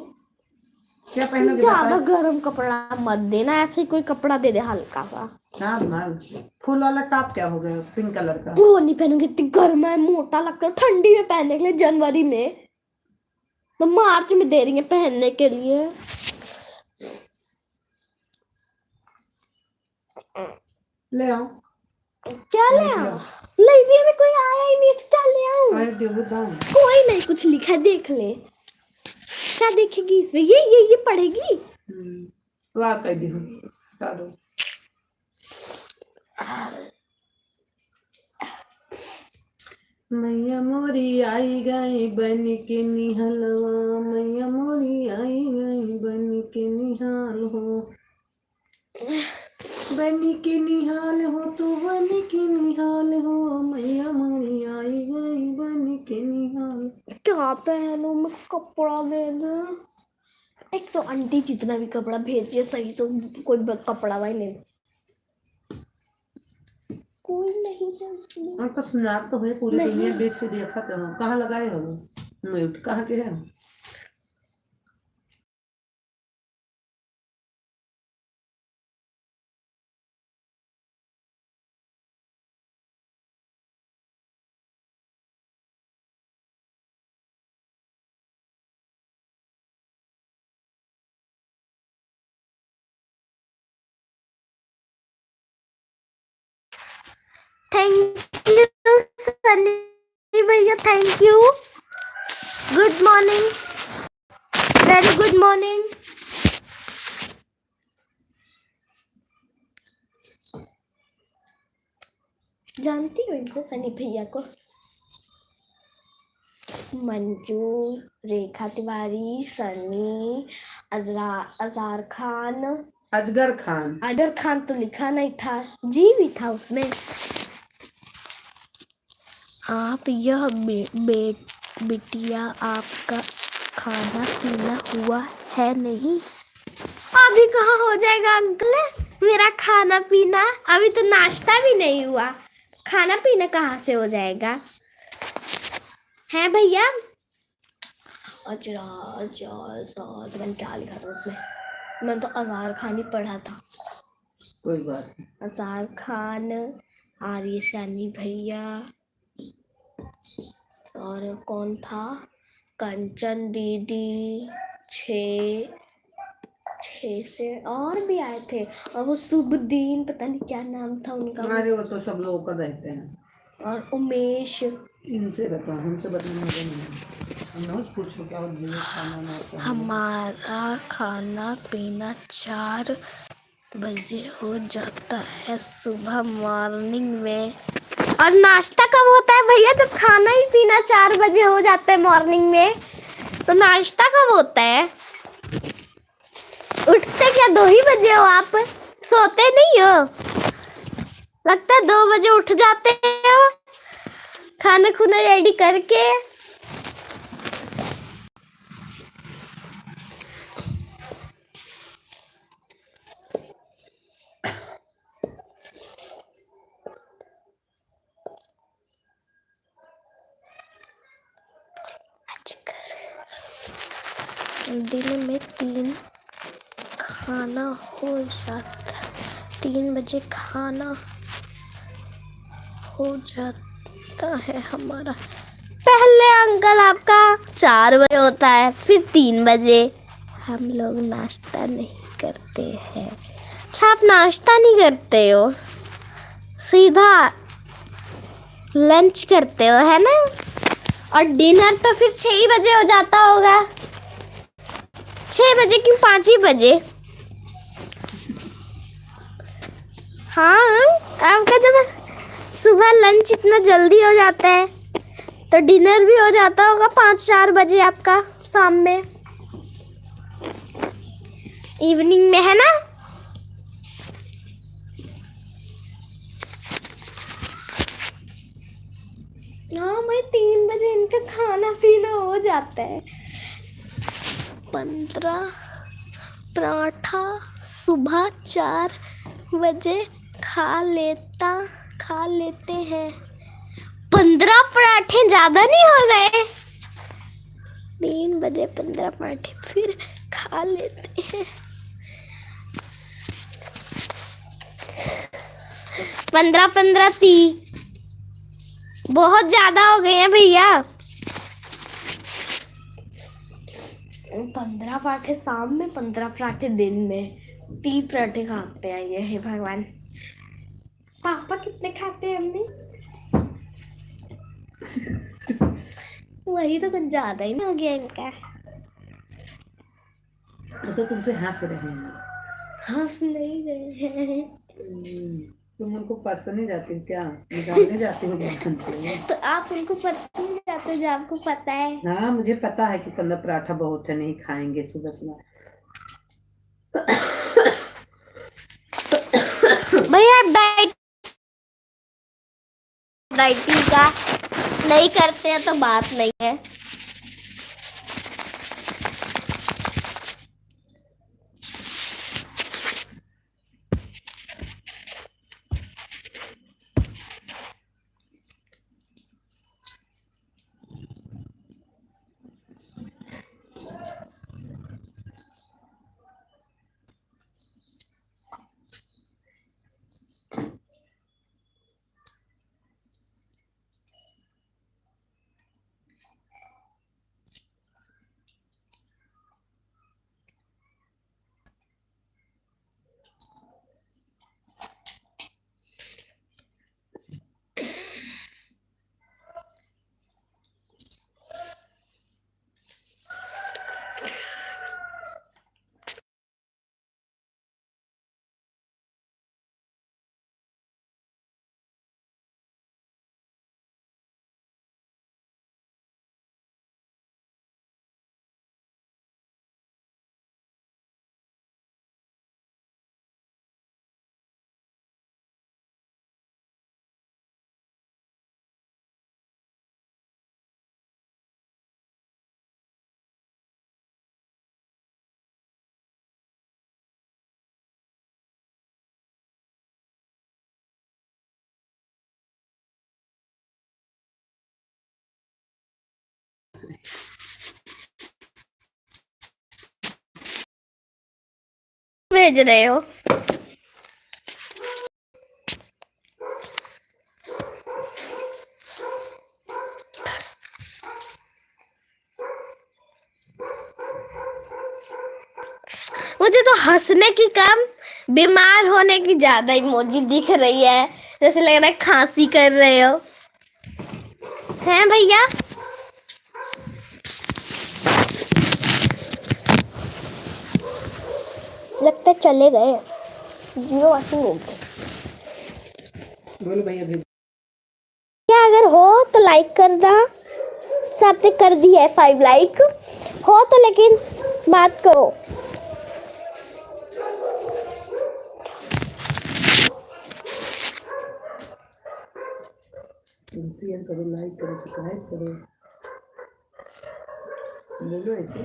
[SPEAKER 1] क्या पहनोगे?
[SPEAKER 3] ज्यादा गर्म कपड़ा मत देना, ऐसे ही कोई कपड़ा दे दे हल्का सा।
[SPEAKER 1] नॉर्मल फुल वाला टॉप क्या हो गया पिंक कलर का?
[SPEAKER 3] वो नहीं पहनूंगी, इतनी गर्म है, मोटा लगता है ठंडी में पहनने के लिए। जनवरी में तो मार्च में दे रही है पहनने के लिए।
[SPEAKER 1] ले आओ।
[SPEAKER 3] क्या ले आओ? लाइब्रेरी में कोई आया ही नहीं, तो क्या ले आऊं?
[SPEAKER 1] अरे देवो दाम।
[SPEAKER 3] कोई नहीं, कुछ लिखा है देख ले। क्या देखेगी इसमें? ये पढ़ेगी।
[SPEAKER 1] वाह कह दी हूँ बता दो। मैया मोरी आई गई बन के निहलवा, मैया मोरी आई गई बन के निहाल हो, बनी के निहाल हो, तू बनी के निहाल हो, मैया मोरी आई गई बनी के निहाल।
[SPEAKER 3] क्या पहनूं मैं, कपड़ा दे दे। एक तो आंटी जितना भी कपड़ा भेजिए सही से कोई कपड़ा भाई नहीं, कोई नहीं है उसमें।
[SPEAKER 1] आपका सुनार तो है पूरी दुनिया बेच से देखा कहाँ लगाए हो म्यूट कहाँ के है।
[SPEAKER 3] थैंक यू सनी भैया, thank you. Good morning, very good morning. जानती हो इनको सनी भैया को? मंजू, रेखा तिवारी, सनी, अजार खान,
[SPEAKER 1] अजगर खान।
[SPEAKER 3] अजगर खान तो लिखा नहीं था, जी भी था उसमें। आप यह बिटिया आपका खाना पीना हुआ है नहीं? अभी कहाँ हो जाएगा अंकल मेरा खाना पीना, अभी तो नाश्ता भी नहीं हुआ, खाना पीना कहाँ से हो जाएगा है भैया? मैंने क्या लिखा था उसमें, मैंने तो अजार खान ही पढ़ा था।
[SPEAKER 1] कोई बात नहीं।
[SPEAKER 3] अजार खान, आर्य सैनी भैया, और कौन था, कंचन दीदी, छः से और भी आए थे, और वो शुभ दिन पता नहीं क्या नाम था उनका।
[SPEAKER 1] अरे वो तो सब लोगों का रहते हैं।
[SPEAKER 3] और उमेश।
[SPEAKER 1] इनसे बता, हमसे बताने नहीं, हम पूछो क्या खाना ना।
[SPEAKER 3] हमारा खाना पीना 4 बजे हो जाता है सुबह मॉर्निंग में। और नाश्ता कब होता है भैया? जब खाना ही पीना 4 बजे हो जाता है मॉर्निंग में, तो नाश्ता कब होता है? उठते क्या 2 ही बजे हो आप? सोते नहीं हो? लगता है 2 बजे उठ जाते हो खाना खुना रेडी करके। दिन में 3 खाना हो जाता, 3 बजे खाना हो जाता है हमारा। पहले अंकल आपका 4 बजे होता है, फिर 3 बजे। हम लोग नाश्ता नहीं करते हैं। अच्छा, आप नाश्ता नहीं करते हो, सीधा लंच करते हो है ना? और डिनर तो फिर 6 ही बजे हो जाता होगा। 6 बजे क्यों, 5 ही बजे? हाँ, आपका जब सुबह लंच इतना जल्दी हो जाता है तो डिनर भी हो जाता होगा 5-4 बजे आपका, शाम में, इवनिंग में, है ना? हाँ भाई, 3 बजे इनका खाना पीना हो जाता है। 15 पराठा सुबह 4 बजे खा लेते हैं। 15 पराठे ज्यादा नहीं हो गए? 3 बजे 15 पराठे फिर खा लेते हैं। 15 30 बहुत ज्यादा हो गए हैं भैया। 15 पराठे शाम में, 15 पराठे दिन में, 30 पराठे खाते हैं ये, हे भगवान। पापा कितने खाते हैं अम्मी? वही तो कुछ ज्यादा ही ना हो गया इनका।
[SPEAKER 1] तो तुमसे हंस रहे हैं।
[SPEAKER 3] हंस नहीं रहे हैं।
[SPEAKER 1] तुम उनको पर्सनली जाती हो क्या, निकालने जाती हो
[SPEAKER 3] तो आप उनको पर्सनली जाते हो जो आपको पता है।
[SPEAKER 1] हाँ, मुझे पता है कि 15 पराठा बहुत है, नहीं खाएंगे सुबह सुबह।
[SPEAKER 3] भैया आप डाइटिंग का नहीं करते हैं तो बात नहीं है। भेज रहे हो? मुझे तो हंसने की कम बीमार होने की ज्यादा इमोजी दिख रही है, जैसे लग रहा है खांसी कर रहे हो। हैं भैया? लगता है चले गए, जीरो वाचिंग हो गए।
[SPEAKER 1] बोलो भैया भेज।
[SPEAKER 3] क्या अगर हो तो लाइक करना। सबने कर दिया है 5 लाइक हो तो, लेकिन बात करो।
[SPEAKER 1] शेयर करो, लाइक करो, सब्सक्राइब करो, बोलो ऐसे।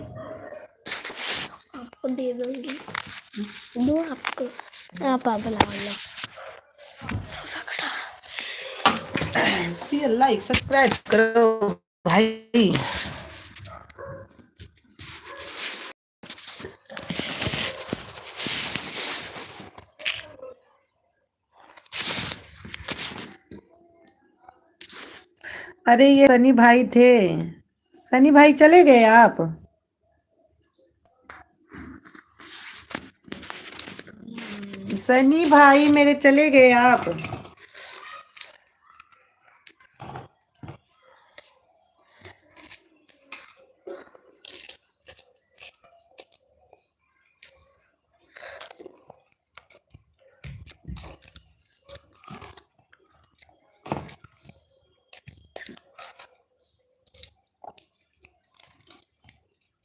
[SPEAKER 3] आपको दे दूंगी, दो आपको, आप बुला लो।
[SPEAKER 1] शेयर लाइक सब्सक्राइब करो भाई। अरे ये सनी भाई थे, सनी भाई चले गए आप? सनी भाई मेरे चले गए आप?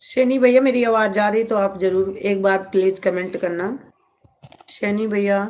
[SPEAKER 1] शनि भैया मेरी आवाज जा रही तो आप जरूर एक बार प्लीज कमेंट करना। शनि भैया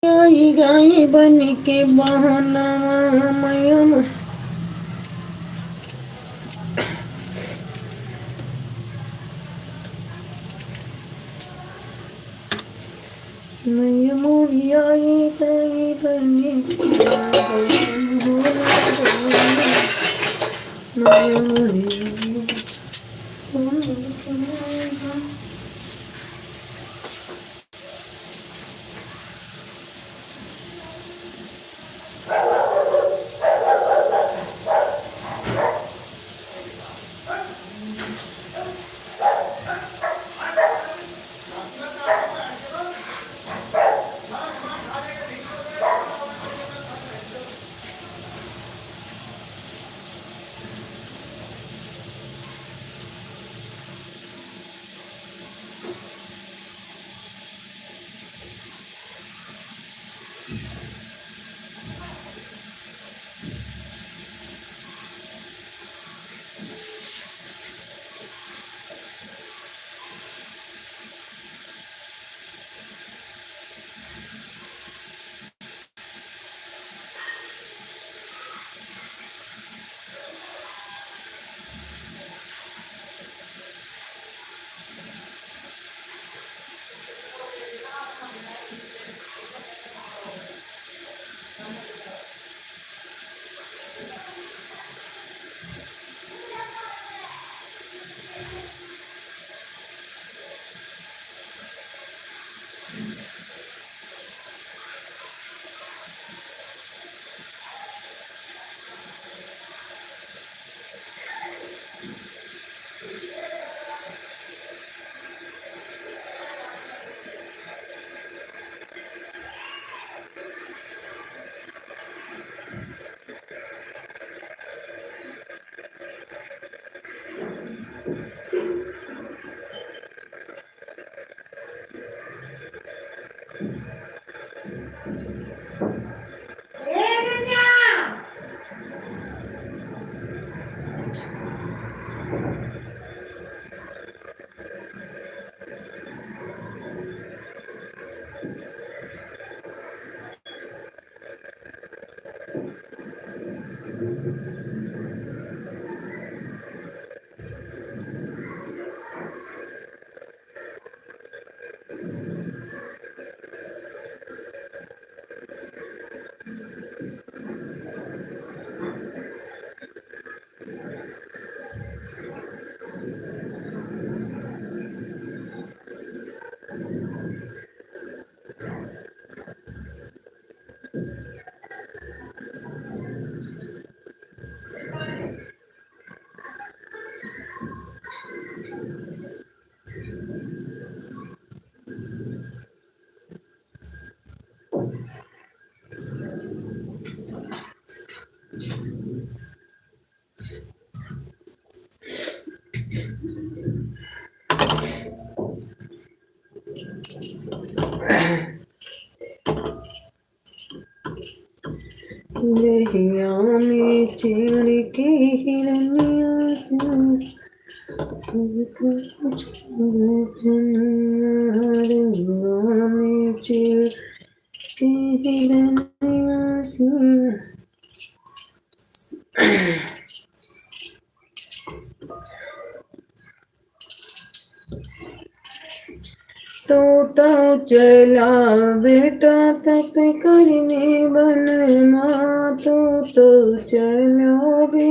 [SPEAKER 1] आई गाई बन के बहाना मयम मोरी आई गाई बन के लहिया में चढ़ के हिरनिया सब कुछ हरवा में चढ़ के हिरनिया तो चला बेटा तप करने बन माँ तो चलो बे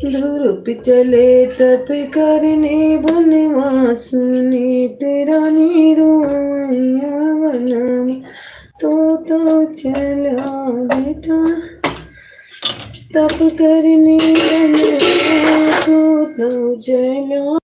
[SPEAKER 1] ध्रुप चले तप करने बनवा सुने तेरा निरोया बन तो चला बेटा तप करने बनवा तो चलो